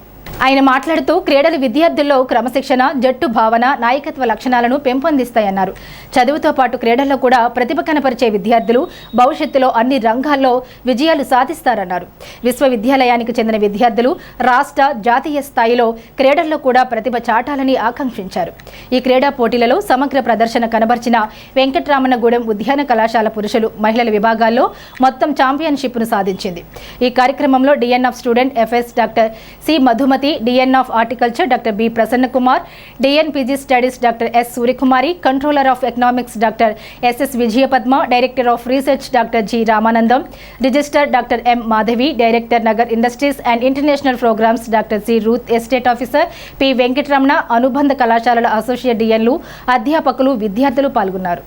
ఆయన మాట్లాడుతూ క్రీడలు విద్యార్థుల్లో క్రమశిక్షణ, జట్టు భావన, నాయకత్వ లక్షణాలను పెంపొందిస్తాయన్నారు. చదువుతో పాటు క్రీడల్లో కూడా ప్రతిభ కనపరిచే విద్యార్థులు భవిష్యత్తులో అన్ని రంగాల్లో విజయాలు సాధిస్తారన్నారు. విశ్వవిద్యాలయానికి చెందిన విద్యార్థులు రాష్ట్ర, జాతీయ స్థాయిలో క్రీడల్లో కూడా ప్రతిభ చాటాలని ఆకాంక్షించారు. ఈ క్రీడా పోటీలలో సమగ్ర ప్రదర్శన కనబర్చిన వెంకటరామన్నగూడెం ఉద్యాన కళాశాల పురుషులు, మహిళల విభాగాల్లో మొత్తం ఛాంపియన్షిప్ను సాధించింది. ఈ కార్యక్రమంలో dean of student affairs doctor C Madhumathi, dean of horticulture doctor B Prasanna Kumar, dean PG studies doctor S Suryakumari, controller of economics doctor SS Vijayapadma, director of research doctor G Ramanandam, registrar doctor M Madhavi, director నగర్ industries and international programmes doctor C Ruth, estate officer P Venkataramana, అనుబంధ కళాశాలల అసోసియేట్ డిఎన్లు, అధ్యాపకులు, విద్యార్థులు పాల్గొన్నారు.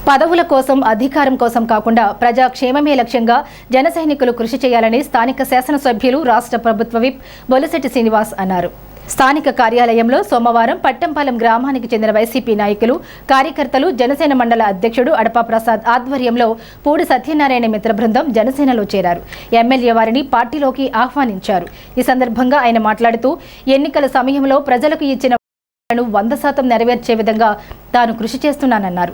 పదవుల కోసం, అధికారం కోసం కాకుండా ప్రజాక్షేమమే లక్ష్యంగా జన సైనికులు కృషి చేయాలని స్థానిక శాసనసభ్యులు, రాష్ట్ర ప్రభుత్వ విప్ బొలిశెట్టి శ్రీనివాస్ అన్నారు. స్థానిక కార్యాలయంలో సోమవారం పట్టంపాలెం గ్రామానికి చెందిన వైసీపీ నాయకులు, కార్యకర్తలు, జనసేన మండల అధ్యక్షుడు అడపా ప్రసాద్ ఆధ్వర్యంలో పూడి సత్యనారాయణ మిత్ర బృందం జనసేనలో చేరారు. ఎమ్మెల్యే వారిని పార్టీలోకి ఆహ్వానించారు. ఈ సందర్భంగా ఆయన మాట్లాడుతూ ఎన్నికల సమయంలో ప్రజలకు ఇచ్చిన 100% నెరవేర్చే విధంగా తాను కృషి చేస్తున్నానన్నారు.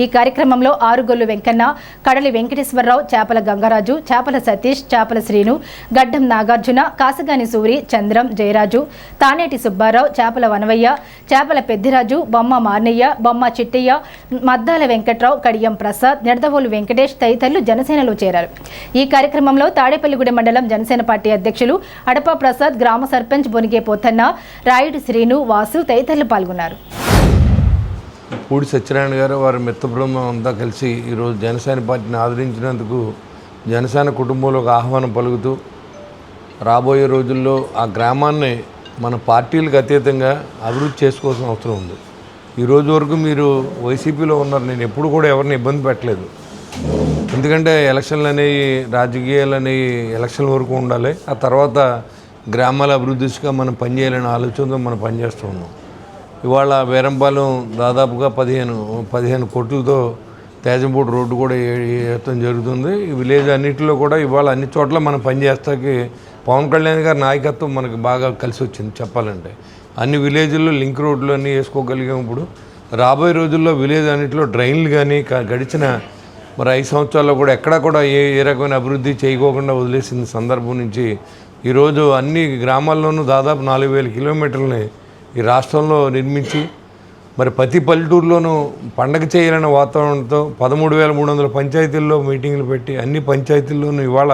ఈ కార్యక్రమంలో ఆరుగొల్లు వెంకన్న, కడలి వెంకటేశ్వరరావు, చేపల గంగరాజు, చేపల సతీష్, చేపల శ్రీను, గడ్డం నాగార్జున, కాసగాని సూరి, చంద్రం, జయరాజు, తానేటి సుబ్బారావు, చేపల వనవయ్య, చేపల పెద్దిరాజు, బొమ్మ మార్నయ్య, బొమ్మ చిట్టయ్య, మద్దాల వెంకట్రావు, కడియం ప్రసాద్, నిడదవోలు వెంకటేష్ తదితరులు జనసేనలో చేరారు. ఈ కార్యక్రమంలో తాడేపల్లిగూడెం మండలం జనసేన పార్టీ అధ్యక్షులు అడపా ప్రసాద్, గ్రామ సర్పంచ్ బొనిగే పోతన్న, రాయుడు శ్రీను, వాసు తదితరులు పాల్గొన్నారు. పూడి సత్యనారాయణ గారు, వారి మిత్ర బృందం అంతా కలిసి ఈరోజు జనసేన పార్టీని ఆదరించినందుకు జనసేన కుటుంబంలో ఒక ఆహ్వానం పలుకుతూ రాబోయే రోజుల్లో ఆ గ్రామాన్ని మన పార్టీలకు అతీతంగా అభివృద్ధి చేసుకోవాల్సిన అవసరం ఉంది. ఈ రోజు వరకు మీరు వైసీపీలో ఉన్నారు, నేను ఎప్పుడు కూడా ఎవరిని ఇబ్బంది పెట్టలేదు. ఎందుకంటే ఎలక్షన్లు అనేవి, రాజకీయాలు అనేవి ఎలక్షన్ వరకు ఉండాలి, ఆ తర్వాత గ్రామాల అభివృద్ధిగా మనం పనిచేయాలనే ఆలోచనతో మనం పనిచేస్తూ ఉన్నాం. ఇవాళ వీరంపాలెం దాదాపుగా 15 కోట్లతో తేజంపూడి రోడ్డు కూడా వేయడం జరుగుతుంది. ఈ విలేజ్ అన్నింటిలో కూడా ఇవాళ అన్ని చోట్ల మనం పనిచేస్తాకి పవన్ కళ్యాణ్ గారి నాయకత్వం మనకు బాగా కలిసి వచ్చింది. చెప్పాలంటే అన్ని విలేజ్ల్లో లింక్ రోడ్లు అన్నీ వేసుకోగలిగాం. ఇప్పుడు రాబోయే రోజుల్లో విలేజ్ అన్నింటిలో డ్రైన్లు కానీ గడిచిన 5 సంవత్సరాల్లో కూడా ఎక్కడా కూడా ఏ రకమైన అభివృద్ధి చేయకోకుండా వదిలేసిన సందర్భం నుంచి ఈరోజు అన్ని గ్రామాల్లోనూ దాదాపు 4000 కిలోమీటర్లని ఈ రాష్ట్రంలో నిర్మించి ప్రతి పల్లెటూరులోనూ పండగ చేయాలనే వాతావరణంతో 13,300 పంచాయతీల్లో మీటింగ్లు పెట్టి అన్ని పంచాయతీల్లోనూ ఇవాళ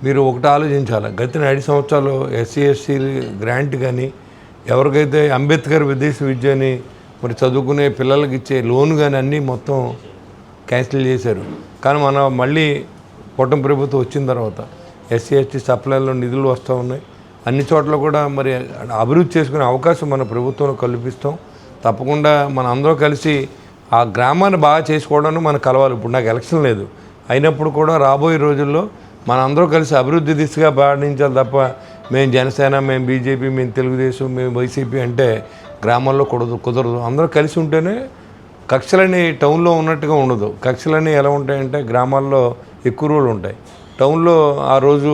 మీరు ఒకటి ఆలోచించాలి. గత 5 సంవత్సరాలు SC/ST గ్రాంట్ కానీ, ఎవరికైతే అంబేద్కర్ విదేశీ విద్యని చదువుకునే పిల్లలకి ఇచ్చే లోన్ కానీ అన్నీ మొత్తం క్యాన్సిల్ చేశారు. కానీ మన మళ్ళీ కూటమి ప్రభుత్వం వచ్చిన తర్వాత ఎస్సీ ఎస్టీ సప్లైలో నిధులు వస్తూ ఉన్నాయి. అన్ని చోట్ల కూడా మరి అభివృద్ధి చేసుకునే అవకాశం మన ప్రభుత్వంలో కల్పిస్తాం. తప్పకుండా మన అందరూ కలిసి ఆ గ్రామాన్ని బాగా చేసుకోవడానికి మనకు కలవాలి. ఇప్పుడు నాకు ఎలక్షన్ లేదు, అయినప్పుడు కూడా రాబోయే రోజుల్లో మన అందరూ కలిసి అభివృద్ధి దిశగా పాటించాలి తప్ప మేము జనసేన, మేము బీజేపీ, మేము తెలుగుదేశం, మేము వైసీపీ అంటే గ్రామాల్లో కుదరదు. అందరూ కలిసి ఉంటేనే కక్షలని టౌన్లో ఉన్నట్టుగా ఉండదు. కక్షలన్నీ ఎలా ఉంటాయంటే గ్రామాల్లో ఎక్కువ రోజులు ఉంటాయి, టౌన్లో ఆ రోజు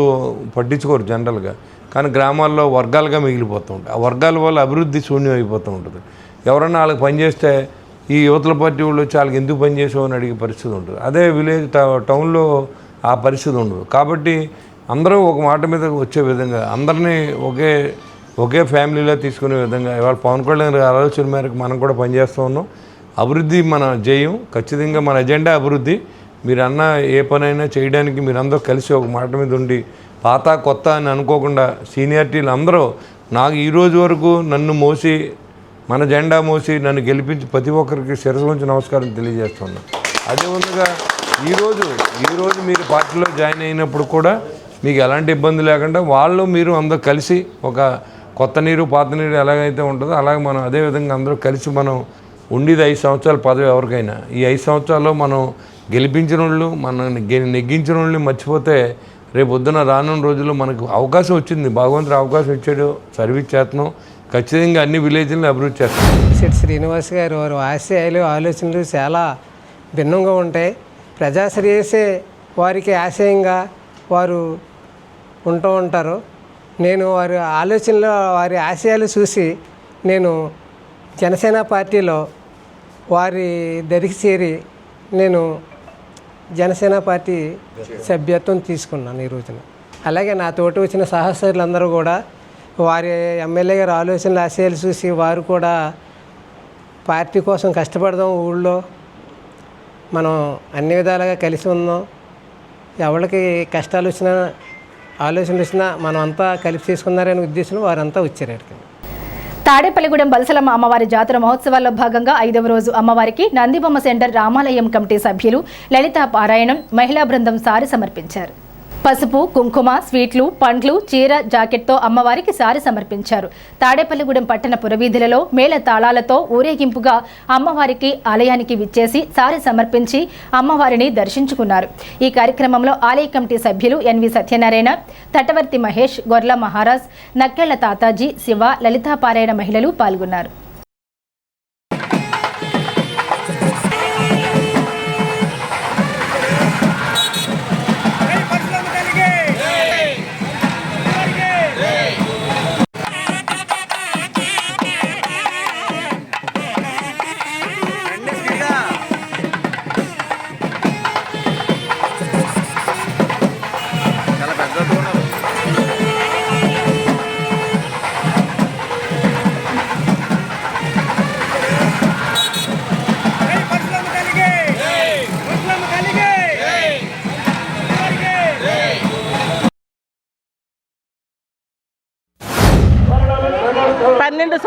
పట్టించుకోరు జనరల్గా, కానీ గ్రామాల్లో వర్గాలుగా మిగిలిపోతూ ఉంటాయి. ఆ వర్గాల వల్ల అభివృద్ధి శూన్యం అయిపోతూ ఉంటుంది. ఎవరన్నా వాళ్ళకి పనిచేస్తే ఈ యువతల పార్టీ వాళ్ళు వచ్చి వాళ్ళకి ఎందుకు పనిచేసావు అని అడిగే పరిస్థితి ఉంటుంది. అదే విలేజ్ టౌన్లో ఆ పరిస్థితి ఉండదు. కాబట్టి అందరూ ఒక మాట మీద వచ్చే విధంగా అందరినీ ఒకే ఫ్యామిలీలో తీసుకునే విధంగా ఇవాళ పవన్ కళ్యాణ్ గారి ఆలోచన మేరకు మనం కూడా పనిచేస్తూ ఉన్నాం. అభివృద్ధి మన జయం, ఖచ్చితంగా మన ఎజెండా అభివృద్ధి. మీరు అన్న ఏ పనైనా చేయడానికి మీరందరూ కలిసి ఒక మాట మీద ఉండి పాత కొత్త అని అనుకోకుండా సీనియారిటీలు అందరూ నాకు ఈరోజు వరకు నన్ను మోసి మన జెండా మోసి నన్ను గెలిపించి ప్రతి ఒక్కరికి శిరస్సు వంచి నమస్కారం తెలియజేస్తున్నాను. అదేవిధంగా ఈరోజు మీరు పార్టీలో జాయిన్ అయినప్పుడు కూడా మీకు ఎలాంటి ఇబ్బంది లేకుండా వాళ్ళు మీరు అందరూ కలిసి ఒక కొత్త నీరు పాత నీరు ఎలాగైతే ఉంటుందో అలాగే మనం అదేవిధంగా అందరూ కలిసి మనం ఉండేది 5 సంవత్సరాల పదవి ఎవరికైనా. ఈ 5 సంవత్సరాల్లో మనం గెలిపించిన వాళ్ళు, మనం నెగ్గించిన వాళ్ళని మర్చిపోతే రేపు పొద్దున రానున్న రోజుల్లో మనకు అవకాశం వచ్చింది, భగవంతుడు అవకాశం ఇచ్చాడు, సర్వీస్ చేస్తున్నాం. ఖచ్చితంగా అన్ని విలేజ్లను అభివృద్ధి చేస్తాం. సిట్ శ్రీనివాస్ గారు వారి ఆశయాలు ఆలోచనలు చాలా భిన్నంగా ఉంటాయి. ప్రజాశ్రేయసే వారికి ఆశయంగా వారు ఉంటూ ఉంటారు. నేను వారి ఆలోచనలు వారి ఆశయాలు చూసి నేను జనసేన పార్టీలో వారి దరికి చేరి నేను జనసేన పార్టీ సభ్యత్వం తీసుకున్నాను ఈ రోజున. అలాగే నా తోటి వచ్చిన సహచరులందరూ కూడా వారి ఎమ్మెల్యే గారి ఆలోచనలు ఆశయాలు చూసి వారు కూడా పార్టీ కోసం కష్టపడదాం, ఊళ్ళో మనం అన్ని విధాలుగా కలిసి ఉందాం, ఎవరికి కష్టాలు వచ్చినా ఆలోచనలు వచ్చినా మనం అంతా కలిసి చేసుకున్నారనే ఉద్దేశంలో వారంతా వచ్చారు అక్కడికి. తాడేపల్లిగూడెం బలసలమ్మ అమ్మవారి జాతర మహోత్సవాల్లో భాగంగా 5వ రోజు అమ్మవారికి నందిబొమ్మ సెంటర్ రామాలయం కమిటీ సభ్యులు లలితా పారాయణం మహిళా బృందం సారి సమర్పించారు. పసుపు, కుంకుమ, స్వీట్లు, పండ్లు, చీర, జాకెట్తో అమ్మవారికి సారి సమర్పించారు. తాడేపల్లిగూడెం పట్టణ పురవీధులలో మేళ తాళాలతో ఊరేగింపుగా అమ్మవారికి ఆలయానికి విచ్చేసి సారి సమర్పించి అమ్మవారిని దర్శించుకున్నారు. ఈ కార్యక్రమంలో ఆలయ కమిటీ సభ్యులు ఎన్వి సత్యనారాయణ, తటవర్తి మహేష్, గొర్ల మహారాజ్, నక్కెళ్ల తాతాజీ, శివ, లలితాపారాయణ మహిళలు పాల్గొన్నారు.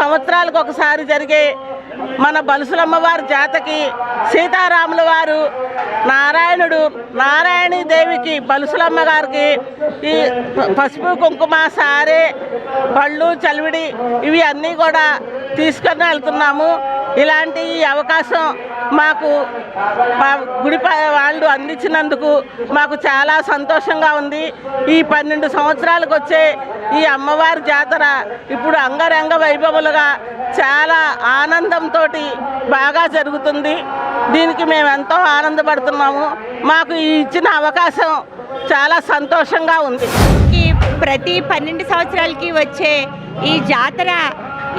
సంవత్సరాలకు ఒకసారి జరిగే మన బలుసులమ్మవారి జాతకి సీతారాముల వారు నారాయణీ దేవికి బలుసులమ్మ గారికి ఈ పసుపు కుంకుమ సారే పళ్ళు చలివిడి ఇవి అన్నీ కూడా తీసుకొని వెళ్తున్నాము. ఇలాంటి అవకాశం మాకు మా గుడి వాళ్ళు అందించినందుకు మాకు చాలా సంతోషంగా ఉంది. ఈ 12 సంవత్సరాలకు వచ్చే ఈ అమ్మవారి జాతర ఇప్పుడు అంగరంగ వైభవములుగా చాలా ఆనందంతో బాగా జరుగుతుంది. దీనికి మేము ఎంతో ఆనందపడుతున్నాము. మాకు ఇచ్చిన అవకాశం చాలా సంతోషంగా ఉంది. ప్రతి 12 సంవత్సరాలకి వచ్చే ఈ జాతర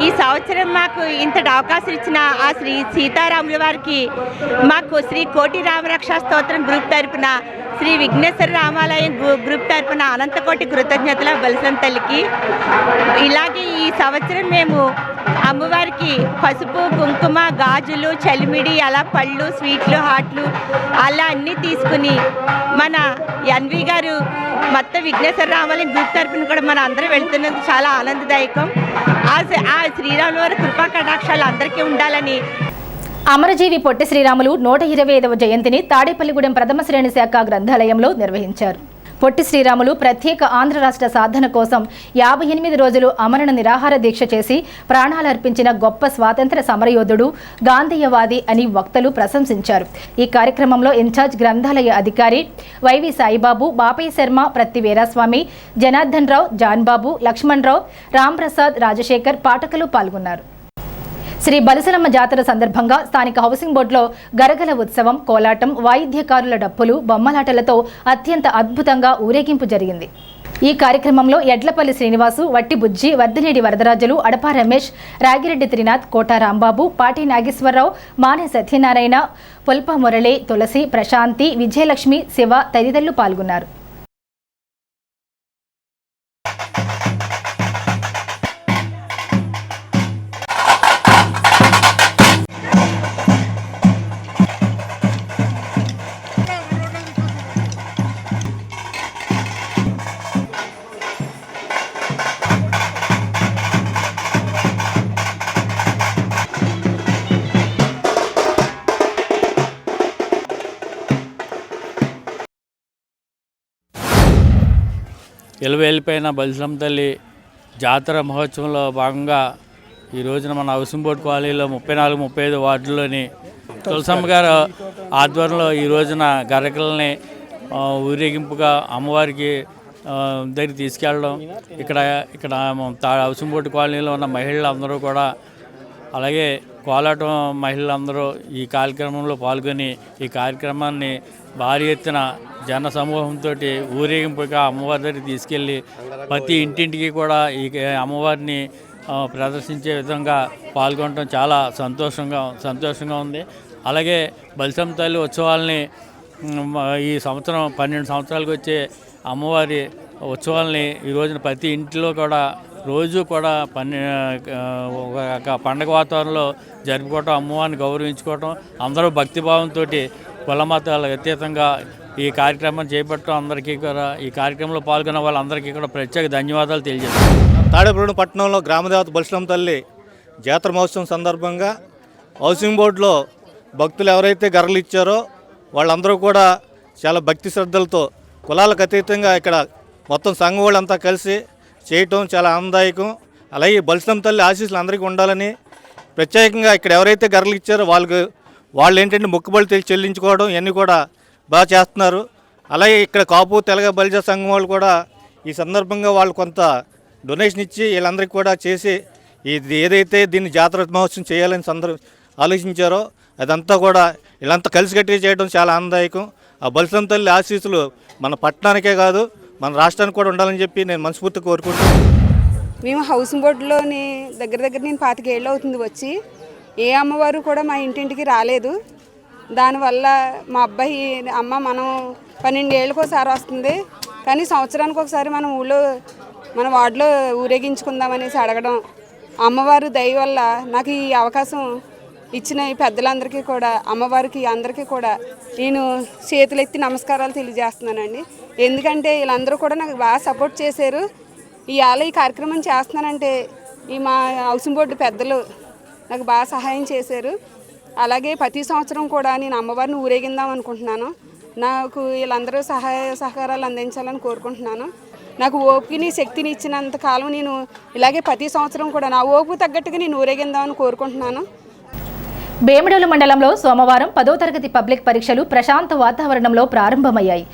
ఈ సంవత్సరం మాకు ఇంతటి అవకాశం ఇచ్చిన ఆ శ్రీ సీతారాముల వారికి మాకు శ్రీ కోటి రామరక్షా స్తోత్రం గ్రూప్ తరపున శ్రీ విఘ్నేశ్వర రామాలయం గ్రూప్ తరపున అనంతకోటి కృతజ్ఞతల బలసం తల్లికి. ఇలాగే ఈ సంవత్సరం మేము అమ్మవారికి పసుపు కుంకుమ గాజులు చలిమిడి అలా పళ్ళు స్వీట్లు హాట్లు అలా అన్నీ తీసుకుని మన ఎన్వి గారు మొత్తం విఘ్నేశ్వర రామాలయం గ్రూప్ తరపున కూడా మన అందరం వెళ్తున్నది చాలా ఆనందదాయకం. ఆ శ్రీరాముల వారి కృపా కటాక్షాలు అందరికీ ఉండాలని అమరజీవి పొట్టి శ్రీరాములు 125వ జయంతిని తాడేపల్లిగూడెం ప్రథమ శ్రేణి శాఖ గ్రంథాలయంలో నిర్వహించారు. పొట్టి శ్రీరాములు ప్రత్యేక ఆంధ్ర రాష్ట్ర సాధన కోసం 58 రోజులు అమరణ నిరాహార దీక్ష చేసి ప్రాణాలర్పించిన గొప్ప స్వాతంత్ర సమరయోధుడు, గాంధేయవాది అని వక్తలు ప్రశంసించారు. ఈ కార్యక్రమంలో ఇన్ఛార్జ్ గ్రంథాలయ అధికారి వైవి సాయిబాబు, బాపయ్య శర్మ, ప్రత్తి వీరాస్వామి, జనార్దన్ రావు, జాన్బాబు, లక్ష్మణ్ రావు, రాంప్రసాద్, రాజశేఖర్ పాఠకులు పాల్గొన్నారు. శ్రీ బలుసలమ్మ జాతర సందర్భంగా స్థానిక హౌసింగ్ బోర్డులో గరగల ఉత్సవం, కోలాటం, వాయిద్యకారుల డప్పులు, బొమ్మలాటలతో అత్యంత అద్భుతంగా ఊరేగింపు జరిగింది. ఈ కార్యక్రమంలో ఎడ్లపల్లి శ్రీనివాసు, వట్టి బుజ్జి, వర్ధినేడి వరదరాజులు, అడపా రమేష్, రాగిరెడ్డి త్రినాథ్, కోట రాంబాబు, పాటి నాగేశ్వరరావు, మానే సత్యనారాయణ, పొల్ప మురళి, తులసి, ప్రశాంతి, విజయలక్ష్మి, శివ తదితరులు పాల్గొన్నారు. వెళ్ళిపోయిన బలిసలమ్మ తల్లి జాతర మహోత్సవంలో భాగంగా ఈ రోజున మన హౌసింగ్ బోర్డు కాలనీలో 34-35 వార్డుల్లోని తులసమ్మ గారు ఆధ్వర్యంలో ఈ రోజున గరకల్ని ఊరేగింపుగా అమ్మవారికి దగ్గర తీసుకెళ్ళడం, ఇక్కడ హౌసింగ్ బోర్డు కాలనీలో ఉన్న మహిళలందరూ కూడా, అలాగే కోలాటం మహిళలందరూ ఈ కార్యక్రమంలో పాల్గొని ఈ కార్యక్రమాన్ని భారీ ఎత్తున జన సమూహంతో ఊరేగింపుగా అమ్మవారి దగ్గరికి తీసుకెళ్ళి ప్రతి ఇంటింటికి కూడా ఈ అమ్మవారిని ప్రదర్శించే విధంగా పాల్గొనడం చాలా సంతోషంగా ఉంది. అలాగే బలిసమ్మ తల్లి ఉత్సవాలని ఈ సంవత్సరం 12 సంవత్సరాలకు వచ్చే అమ్మవారి ఉత్సవాలని ఈ రోజున ప్రతి ఇంటిలో కూడా రోజు కూడా ఒక పండగ వాతావరణంలో జరుపుకోవటం, అమ్మవారిని గౌరవించుకోవటం, అందరూ భక్తిభావంతో కులమతాలకు అతీతంగా ఈ కార్యక్రమాన్ని చేపట్టడం, అందరికీ కూడా ఈ కార్యక్రమంలో పాల్గొన్న వాళ్ళందరికీ కూడా ప్రత్యేక ధన్యవాదాలు తెలియజేస్తాను. తాడేపల్లిగూడెం పట్టణంలో గ్రామదేవత బలిసలమ్మ తల్లి జాతర మహోత్సవం సందర్భంగా హౌసింగ్ బోర్డులో భక్తులు ఎవరైతే గర్రలు ఇచ్చారో వాళ్ళందరూ కూడా చాలా భక్తి శ్రద్ధలతో కులాలకు అతీతంగా ఇక్కడ మొత్తం సంఘం వాళ్ళంతా కలిసి చేయటం చాలా ఆనందదాయకం. అలాగే బలిసలమ్మ తల్లి ఆశీస్సులు అందరికీ ఉండాలని ప్రత్యేకంగా ఇక్కడ ఎవరైతే గర్రలు ఇచ్చారో వాళ్ళు ఏంటంటే మొక్కుబడులు చెల్లించుకోవడం ఇవన్నీ కూడా బాగా చేస్తున్నారు. అలాగే ఇక్కడ కాపు తెలగ బలిజ సంఘం వాళ్ళు కూడా ఈ సందర్భంగా వాళ్ళు కొంత డొనేషన్ ఇచ్చి వీళ్ళందరికీ కూడా చేసి ఇది ఏదైతే దీన్ని జాతర మహోత్సవం చేయాలని ఆలోచించారో అదంతా కూడా వీళ్ళంతా కలిసికట్టుగా చేయడం చాలా ఆనందదాయకం. ఆ బలిసలమ్మ తల్లి ఆశీస్సులు మన పట్టణానికే కాదు మన రాష్ట్రానికి కూడా ఉండాలని చెప్పి నేను మనస్ఫూర్తిగా కోరుకుంటున్నాను. మేము హౌసింగ్ బోర్డులోని దగ్గర నేను 25 ఏళ్ళు అవుతుంది వచ్చి, ఏ అమ్మవారు కూడా మా ఇంటింటికి రాలేదు. దానివల్ల మా అబ్బాయి అమ్మ మనం 12 ఏళ్ళకోసారి వస్తుంది, కానీ సంవత్సరానికి ఒకసారి మన ఊళ్ళో మన వార్డులో ఊరేగించుకుందామనేసి అడగడం, అమ్మవారు దయ వల్ల నాకు ఈ అవకాశం ఇచ్చిన ఈ పెద్దలందరికీ కూడా, అమ్మవారికి అందరికీ కూడా నేను చేతులెత్తి నమస్కారాలు తెలియజేస్తున్నానండి. ఎందుకంటే వీళ్ళందరూ కూడా నాకు బాగా సపోర్ట్ చేశారు. ఇవాళ ఈ కార్యక్రమం చేస్తున్నానంటే ఈ మా హౌసింగ్ బోర్డు పెద్దలు నాకు బాగా సహాయం చేశారు. అలాగే ప్రతి సంవత్సరం కూడా నేను అమ్మవారిని ఊరేగిందాం అనుకుంటున్నాను. నాకు వీళ్ళందరూ సహాయ సహకారాలు అందించాలని కోరుకుంటున్నాను. నాకు ఓపికని శక్తిని ఇచ్చినంత కాలం నేను ఇలాగే ప్రతి సంవత్సరం కూడా నా ఓపిక తగ్గట్టుగా నేను ఊరేగిందామని కోరుకుంటున్నాను. భీమడోలు మండలంలో సోమవారం 10వ తరగతి పబ్లిక్ పరీక్షలు ప్రశాంత వాతావరణంలో ప్రారంభమయ్యాయి.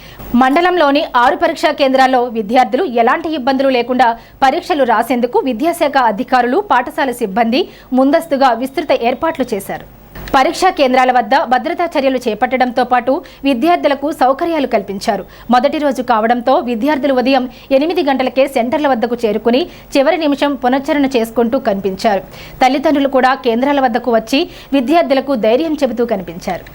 మండలంలోని 6 పరీక్షా కేంద్రాల్లో విద్యార్థులు ఎలాంటి ఇబ్బందులు లేకుండా పరీక్షలు రాసేందుకు విద్యాశాఖ అధికారులు, పాఠశాల సిబ్బంది ముందస్తుగా విస్తృత ఏర్పాట్లు చేశారు. పరీక్షా కేంద్రాల వద్ద భద్రతా చర్యలు చేపట్టడంతో పాటు విద్యార్థులకు సౌకర్యాలు కల్పించారు. మొదటి రోజు కావడంతో విద్యార్థులు ఉదయం 8 గంటలకే సెంటర్ల వద్దకు చేరుకుని చివరి నిమిషం పునశ్చరణ చేసుకుంటూ కనిపించారు. తల్లిదండ్రులు కూడా కేంద్రాల వద్దకు వచ్చి విద్యార్థులకు ధైర్యం చెబుతూ కనిపించారు.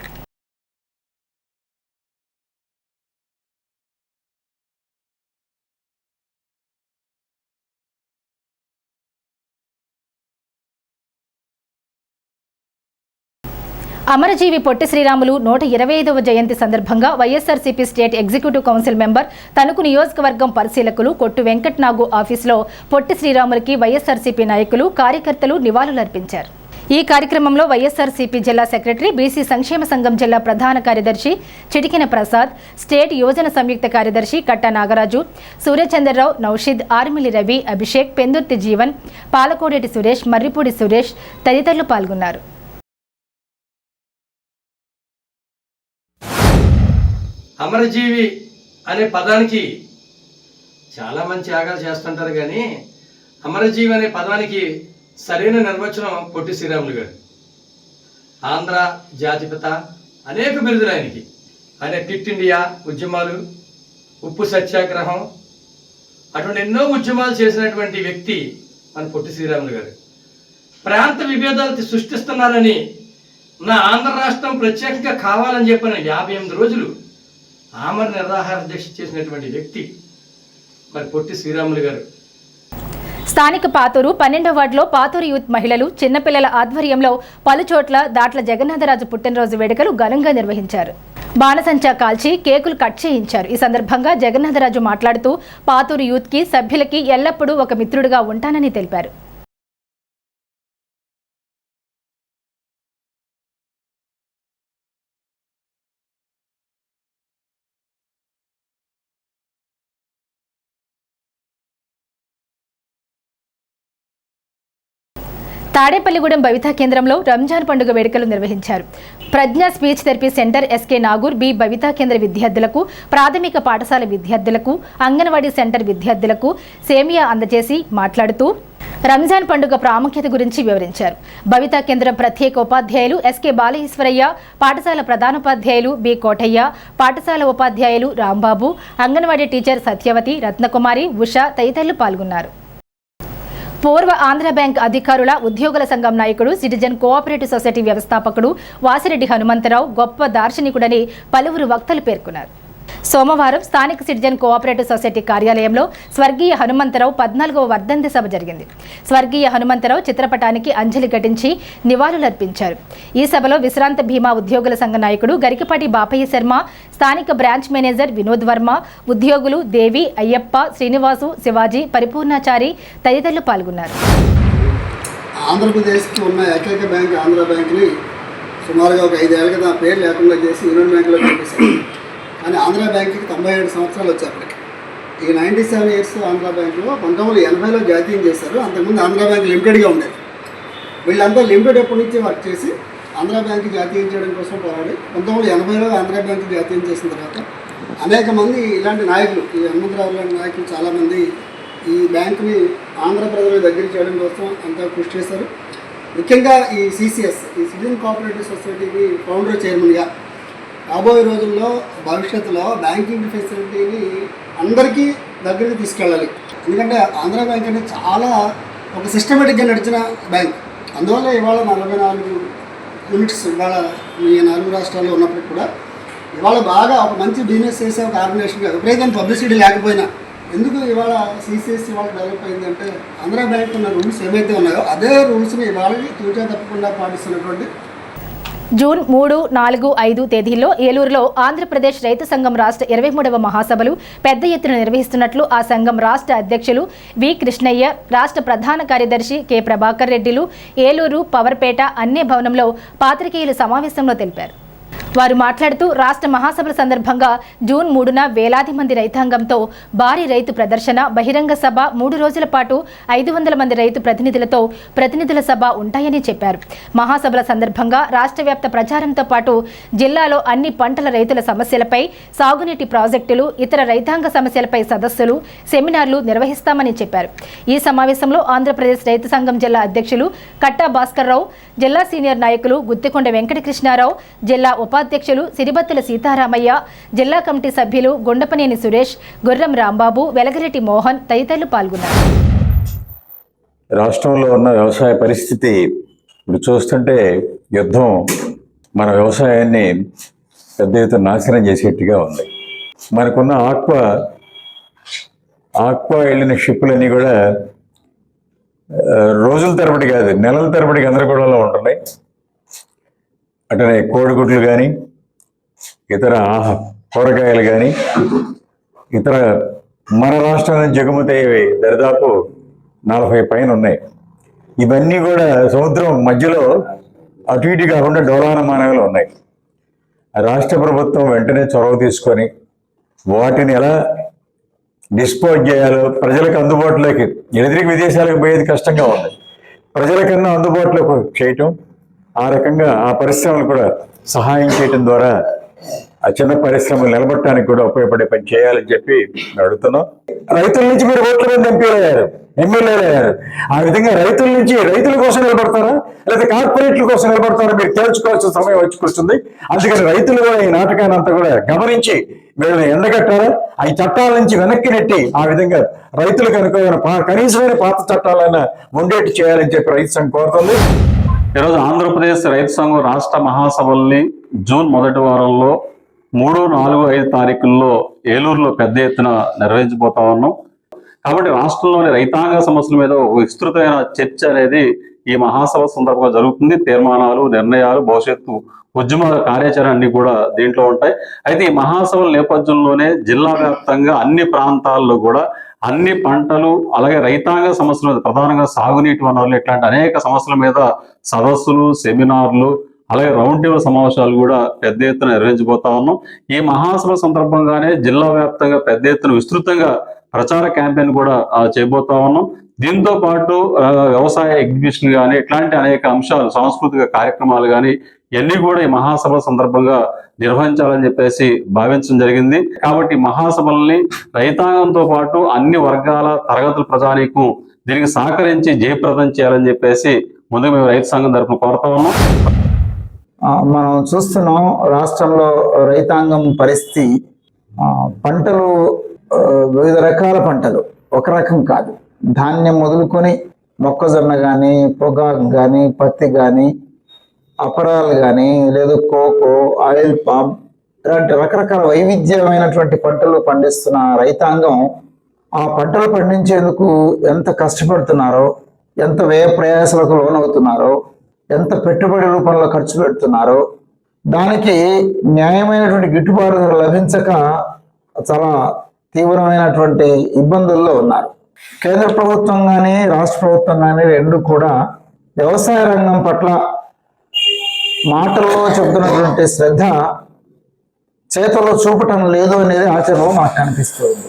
అమరజీవి పొట్టి శ్రీరాములు 125వ జయంతి సందర్భంగా YSRCP state executive council member, Tanuku నియోజకవర్గం పరిశీలకులు కొట్టు వెంకట్ నాగు ఆఫీసులో పొట్టి శ్రీరాములకి వైఎస్ఆర్సీపీ నాయకులు, కార్యకర్తలు నివాళులర్పించారు. ఈ కార్యక్రమంలో వైఎస్ఆర్సీపీ జిల్లా సెక్రటరీ, బీసీ సంక్షేమ సంఘం జిల్లా ప్రధాన కార్యదర్శి చిటికిన ప్రసాద్, స్టేట్ యువజన సంయుక్త కార్యదర్శి కట్టా నాగరాజు, సూర్యచంద్రరావు, నౌషిద్, ఆర్మిలి రవి, అభిషేక్, పెందుర్తి జీవన్, పాలకోడేటి సురేష్, మర్రిపూడి సురేష్ తదితరులు పాల్గొన్నారు. అమరజీవి అనే పదానికి చాలా మంచి త్యాగాలు చేస్తుంటారు, కానీ అమరజీవి అనే పదానికి సరైన నిర్వచనం పొట్టి శ్రీరాములు గారు. ఆంధ్ర జాతిపిత, అనేక బిరుదులు ఆయనకి. ఆయన క్విట్ ఇండియా ఉద్యమాలు, ఉప్పు సత్యాగ్రహం, అటువంటి ఎన్నో ఉద్యమాలు చేసినటువంటి వ్యక్తి మన పొట్టి శ్రీరాములు గారు. ప్రాంత విభేదాలు సృష్టిస్తున్నారని నా ఆంధ్ర రాష్ట్రం ప్రత్యేకంగా కావాలని చెప్పిన 58 రోజులు ఆమర నిరాహార దీక్ష చేసినటువంటి వ్యక్తి మరి పొట్టి శ్రీరాములు గారు. స్థానిక పాతూరు 12వ వార్డులో పాతూరు యూత్ మహిళలు, చిన్నపిల్లల ఆధ్వర్యంలో పలుచోట్ల దాట్ల జగన్నాథరాజు పుట్టినరోజు వేడుకలు ఘనంగా నిర్వహించారు. బాణసంచా కాల్చి కేకులు కట్ చేయించారు. ఈ సందర్భంగా జగన్నాథరాజు మాట్లాడుతూ పాతూరు యూత్కి, సభ్యులకి ఎల్లప్పుడూ ఒక మిత్రుడిగా ఉంటానని తెలిపారు. తాడేపల్లిగూడెం భవితా కేంద్రంలో రంజాన్ పండుగ వేడుకలు నిర్వహించారు. Pragna speech therapy centre SK Nagoor B Bhavitha కేంద్ర విద్యార్థులకు, ప్రాథమిక పాఠశాల విద్యార్థులకు, అంగన్వాడీ సెంటర్ విద్యార్థులకు సేమియా అందజేసి మాట్లాడుతూ రంజాన్ పండుగ ప్రాముఖ్యత గురించి వివరించారు. భవితా కేంద్రం ప్రత్యేక ఉపాధ్యాయులు ఎస్కే బాలఈశ్వరయ్య, పాఠశాల ప్రధానోపాధ్యాయులు బి కోటయ్య, పాఠశాల ఉపాధ్యాయులు రాంబాబు, అంగన్వాడీ టీచర్ సత్యవతి, రత్నకుమారి, ఉష తదితరులు పాల్గొన్నారు. పూర్వ ఆంధ్ర బ్యాంక్ అధికారుల, ఉద్యోగుల సంఘం నాయకుడు, సిటిజన్ కోఆపరేటివ్ సొసైటీ వ్యవస్థాపకుడు వాసిరెడ్డి హనుమంతరావు గొప్ప దార్శనికుడని పలువురు వక్తలు పేర్కొన్నారు. సోమవారం స్థానిక సిటిజన్ కోఆపరేటివ్ సొసైటీ కార్యాలయంలో స్వర్గీయ హనుమంతరావు 14వ వర్ధంతి సభ జరిగింది. స్వర్గీయ హనుమంతరావు చిత్రపటానికి అంజలి ఘటించి నివాళులర్పించారు. ఈ సభలో విశ్రాంత బీమా ఉద్యోగుల సంఘ నాయకుడు గరికపాటి బాపయ్య శర్మ, స్థానిక బ్రాంచ్ మేనేజర్ వినోద్ వర్మ, ఉద్యోగులు దేవి, అయ్యప్ప, శ్రీనివాసు, శివాజీ, పరిపూర్ణాచారి తదితరులు పాల్గొన్నారు. ఆంధ్రప్రదేశ్కి ఉన్న ఏకైక బ్యాంక్ ఆంధ్ర బ్యాంక్ని సుమారుగా ఒక 5 ఏళ్ల క్రితం పేరు లేకుండా చేసి యూనియన్ బ్యాంకులో పంపిస్తారు. కానీ ఆంధ్ర బ్యాంక్కి 97 సంవత్సరాలు వచ్చేప్పటికి ఈ 97 ఇయర్స్ ఆంధ్ర బ్యాంకులో 1980లో జాతీయం చేశారు. అంతకుముందు ఆంధ్ర బ్యాంక్ లిమిటెడ్గా ఉండేది. వీళ్ళంతా లిమిటెడ్ ఎప్పటి నుంచి వర్క్ చేసి ఆంధ్ర బ్యాంక్ జాతీయం చేయడం కోసం పోరాడి 1980లో ఆంధ్ర బ్యాంక్ జాతీయం చేసిన తర్వాత అనేక మంది ఇలాంటి నాయకులు, ఈ హనుమంతరావు లాంటి నాయకులు చాలామంది ఈ బ్యాంకుని ఆంధ్ర ప్రజల దగ్గర చేయడం కోసం అంతా కృషి చేశారు. ముఖ్యంగా ఈ సిసిఎస్, ఈ సిటిజన్ కోఆపరేటివ్ సొసైటీకి ఫౌండర్ చైర్మన్గా రాబోయే రోజుల్లో భవిష్యత్తులో బ్యాంకింగ్ ఫెసిలిటీని అందరికీ దగ్గరికి తీసుకెళ్ళాలి. ఎందుకంటే ఆంధ్ర బ్యాంక్ అనేది చాలా ఒక సిస్టమేటిక్గా నడిచిన బ్యాంక్. అందువల్ల ఇవాళ 44 యూనిట్స్ ఇవాళ మీ 4 రాష్ట్రాల్లో ఉన్నప్పటికీ కూడా ఇవాళ బాగా ఒక మంచి బిజినెస్ చేసే ఒక ఆర్గనైజేషన్గా విపరీతం పబ్లిసిటీ లేకపోయినా ఎందుకు ఇవాళ సిసిఎస్ ఇవాళ డెవలప్ అయింది అంటే ఆంధ్ర బ్యాంక్ ఉన్న రూల్స్ ఏవైతే ఉన్నాయో అదే రూల్స్ని ఇవాళ తూచా తప్పకుండా పాటిస్తున్నటువంటి జూన్ 3, 4, 5 తేదీల్లో ఏలూరులో ఆంధ్రప్రదేశ్ రైతు సంఘం రాష్ట్ర 23వ మహాసభలు పెద్ద ఎత్తున నిర్వహిస్తున్నట్లు ఆ సంఘం రాష్ట్ర అధ్యక్షులు వి కృష్ణయ్య, రాష్ట్ర ప్రధాన కార్యదర్శి కె ప్రభాకర్ రెడ్డిలు ఏలూరు పవర్పేట అన్నే భవనంలో పాత్రికేయుల సమావేశంలో తెలిపారు. వారు మాట్లాడుతూ రాష్ట్ర మహాసభల సందర్భంగా జూన్ 3న వేలాది మంది రైతాంగంతో భారీ రైతు ప్రదర్శన, బహిరంగ సభ, 3 రోజుల పాటు 500 మంది రైతు ప్రతినిధులతో ప్రతినిధుల సభ ఉంటాయని చెప్పారు. మహాసభల సందర్భంగా రాష్ట్ర వ్యాప్త ప్రచారంతో పాటు జిల్లాలో అన్ని పంటల రైతుల సమస్యలపై, సాగునీటి ప్రాజెక్టులు, ఇతర రైతాంగ సమస్యలపై సదస్సులు, సెమినార్లు నిర్వహిస్తామని చెప్పారు. ఈ సమావేశంలో ఆంధ్రప్రదేశ్ రైతు సంఘం జిల్లా అధ్యక్షులు కట్టా భాస్కర్రావు, జిల్లా సీనియర్ నాయకులు గుత్తికొండ వెంకటకృష్ణారావు, జిల్లా ఉపాధ్యక్షులు సిరిబత్తుల సీతారామయ్య, జిల్లా కమిటీ సభ్యులు గుండపనేని సురేష్, గుర్రం రాంబాబు, వెలగరెడ్డి మోహన్ తదితరులు పాల్గొన్నారు. రాష్ట్రంలో ఉన్న వ్యవసాయ పరిస్థితి ఇప్పుడు చూస్తుంటే యుద్ధం మన వ్యవసాయాన్ని పెద్ద ఎత్తున నాశనం చేసేట్టుగా ఉంది. మనకున్న ఆక్వా వెళ్ళిన షిప్పులన్నీ కూడా రోజుల తరబడి కాదు, నెలల తరబడి గందరగోళంలో ఉంటున్నాయి. అటనే కోడిగుడ్లు కానీ, ఇతర కూరగాయలు కానీ, ఇతర మన రాష్ట్రం నుంచి ఎగుమతి అయ్యేవి దరిదాపు 40 పైన ఉన్నాయి. ఇవన్నీ కూడా సముద్రం మధ్యలో అటు ఇటు కాకుండా డోలానమానాలు ఉన్నాయి. రాష్ట్ర ప్రభుత్వం వెంటనే చొరవ తీసుకొని వాటిని ఎలా డిస్పోజ్ చేయాలో ప్రజలకు అందుబాటులోకి, ఎదురికి విదేశాలకు పోయేది కష్టంగా ఉంది, ప్రజలకన్నా అందుబాటులోకి చేయటం, ఆ రకంగా ఆ పరిశ్రమలు కూడా సహాయం చేయటం ద్వారా ఆ చిన్న పరిశ్రమలు నిలబడటానికి కూడా ఉపయోగపడే పని చేయాలని చెప్పి అడుగుతున్నాం. రైతుల నుంచి మీరు ఓట్ల మంది ఎమ్మెల్యేలు అయ్యారు. ఆ విధంగా రైతుల నుంచి రైతుల కోసం నిలబడతారా లేదా కార్పొరేట్ల కోసం నిలబడతారా మీరు తేల్చుకోవాల్సిన సమయం వచ్చి కూర్చుంది. అందుకని రైతులు కూడా ఈ నాటకాన్ని అంతా కూడా గమనించి వీళ్ళని ఎండగట్టారా, ఈ చట్టాల నుంచి వెనక్కి నెట్టి ఆ విధంగా రైతులకు అనుకోవాలని కనీసమైన పాత చట్టాలైనా ఉండేట్టు చేయాలని చెప్పి రైతు సంఘం కోరుతుంది. ఈరోజు ఆంధ్రప్రదేశ్ రైతు సంఘం రాష్ట్ర మహాసభల్ని జూన్ మొదటి వారంలో 3, 4, 5 తారీఖుల్లో ఏలూరులో పెద్ద ఎత్తున నిర్వహించబోతా ఉన్నాం. కాబట్టి రాష్ట్రంలోని రైతాంగ సమస్యల మీద ఒక విస్తృతమైన చర్చ అనేది ఈ మహాసభ సందర్భంగా జరుగుతుంది. తీర్మానాలు, నిర్ణయాలు, భవిష్యత్తు ఉద్యమ కార్యాచరణ అన్ని కూడా దీంట్లో ఉంటాయి. అయితే ఈ మహాసభల నేపథ్యంలోనే జిల్లా వ్యాప్తంగా అన్ని ప్రాంతాల్లో కూడా అన్ని పంటలు అలాగే రైతాంగ సమస్యల మీద, ప్రధానంగా సాగునీటి వనరులు, ఇట్లాంటి అనేక సమస్యల మీద సదస్సులు, సెమినార్లు అలాగే రౌండ్ టేబుల్ సమావేశాలు కూడా పెద్ద ఎత్తున నిర్వహించబోతా ఉన్నాం. ఈ మహాసభ సందర్భంగానే జిల్లా వ్యాప్తంగా పెద్ద ఎత్తున విస్తృతంగా ప్రచార క్యాంపెయిన్ కూడా చేయబోతా ఉన్నాం. దీంతో పాటు వ్యవసాయ ఎగ్జిబిషన్ కానీ ఇట్లాంటి అనేక అంశాలు, సాంస్కృతిక కార్యక్రమాలు కానీ ఇవన్నీ కూడా ఈ మహాసభ సందర్భంగా నిర్వహించాలని చెప్పేసి భావించడం జరిగింది. కాబట్టి మహాసభల్ని రైతాంగంతో పాటు అన్ని వర్గాల తరగతుల ప్రజానీకం దీనికి సహకరించి జయప్రదం చేయాలని చెప్పేసి ముందుగా మేము రైతు సంఘం తరఫున కోరుతా ఉన్నాం. మనం చూస్తున్నాం రాష్ట్రంలో రైతాంగం పరిస్థితి. పంటలు వివిధ రకాల పంటలు, ఒక రకం కాదు. ధాన్యం మొదలుకొని మొక్కజొన్న కానీ, పొగాకు కానీ, పత్తి కానీ, అపరాలు కానీ, లేదా కోకో, ఆయిల్ పామ్, ఇలాంటి రకరకాల వైవిధ్యమైనటువంటి పంటలు పండిస్తున్న రైతాంగం ఆ పంటలు పండించేందుకు ఎంత కష్టపడుతున్నారో, ఎంత వ్యయ ప్రయాసాలకు లోనవుతున్నారో, ఎంత పెట్టుబడి రూపంలో ఖర్చు పెడుతున్నారో, దానికి న్యాయమైనటువంటి గిట్టుబాటు ధర లభించక చాలా తీవ్రమైనటువంటి ఇబ్బందుల్లో ఉన్నారు. కేంద్ర ప్రభుత్వం కానీ రాష్ట్ర ప్రభుత్వం కానీ రెండు కూడా వ్యవసాయ రంగం పట్ల మాటల్లో చెబుతున్నటువంటి శ్రద్ధ చేతల్లో చూపటం లేదు అనేది ఆచరణలో మాకు కనిపిస్తుంది.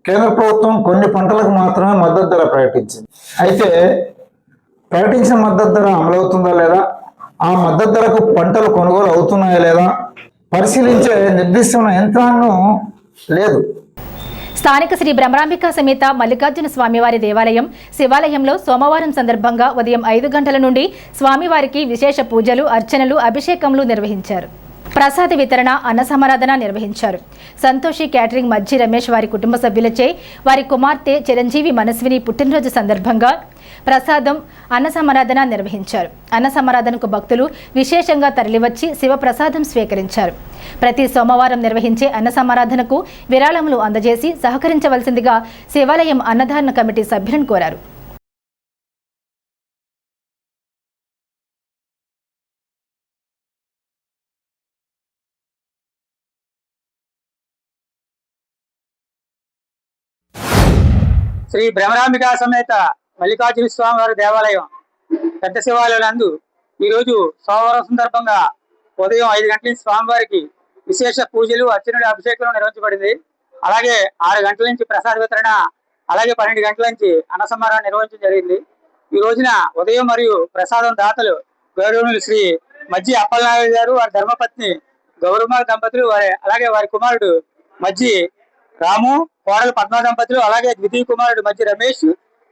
కేంద్ర ప్రభుత్వం కొన్ని పంటలకు మాత్రమే మద్దతు ధర ప్రకటించింది. అయితే ప్రకటించిన మద్దతు ధర అమలవుతుందా లేదా, ఆ మద్దతు ధరకు పంటలు కొనుగోలు అవుతున్నాయా లేదా పరిశీలించే నిర్దిష్టమైన యంత్రాంగం లేదు. స్థానిక శ్రీ భ్రమరాంబిక సమేత మల్లికార్జున స్వామివారి దేవాలయం శివాలయంలో సోమవారం సందర్భంగా ఉదయం 5 గంటల నుండి స్వామివారికి విశేష పూజలు, అర్చనలు, అభిషేకములు నిర్వహించారు. ప్రసాద వితరణ, అన్న సమారాధన నిర్వహించారు. సంతోషి క్యాటరింగ్ మజ్జి రమేష్ వారి కుటుంబ సభ్యులచే వారి కుమార్తె చిరంజీవి మనస్విని పుట్టినరోజు సందర్భంగా ప్రసాదం, అన్న సమారాధన నిర్వహించారు. అన్న సమారాధనకు భక్తులు విశేషంగా తరలివచ్చి శివప్రసాదం స్వీకరించారు. ప్రతి సోమవారం నిర్వహించే అన్న సమారాధనకు విరాళములు అందజేసి సహకరించవలసిందిగా శివాలయం అన్నదాన కమిటీ సభ్యులను కోరారు. శ్రీ భ్రమరాంబిక సమేత మల్లికార్జున స్వామి వారి దేవాలయం పెద్ద శివాలయం నందు ఈరోజు సోమవారం సందర్భంగా ఉదయం 5 గంటల నుంచి స్వామివారికి విశేష పూజలు, అర్చనలు, అభిషేకం నిర్వహించబడింది. అలాగే 6 గంటల నుంచి ప్రసాద వితరణ, అలాగే 12 గంటల నుంచి అన్న సమారాధన నిర్వహించడం జరిగింది. ఈ రోజున ఉదయం మరియు ప్రసాదం దాతలు గౌరవనీయులు శ్రీ మజ్జి అప్పలనాయుడు గారు, వారి ధర్మపత్ని గౌరమ్మ దంపతులు, అలాగే వారి కుమారుడు మజ్జి రాము, కోడలు పద్మ దంపతులు, అలాగే ద్వితీయ కుమారుడు మజ్జి రమేష్,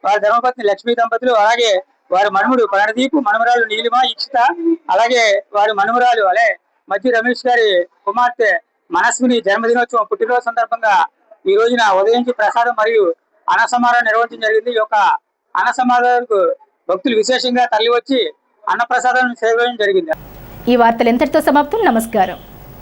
వారి ధర్మపత్ని లక్ష్మీ దంపతులు, అలాగే వారి మనుమడు ప్రణదీప్, మనుమరాలు నీలిమ, ఈక్షిత, అలాగే వారి మనుమరాలు మజ్జి రమేష్ గారి కుమార్తె మనస్విని జన్మదినోత్సవం పుట్టినరోజు సందర్భంగా ఈ రోజున ఉదయం ప్రసాదం మరియు అన్న సమారాధన నిర్వహించడం జరిగింది. ఈ యొక్క అన్న సమారాధనకు భక్తులు విశేషంగా తరలి వచ్చి అన్న ప్రసాదాన్ని సేవించడం జరిగింది. ఈ వార్తలు ఎంతటితో సమాప్తం. నమస్కారం.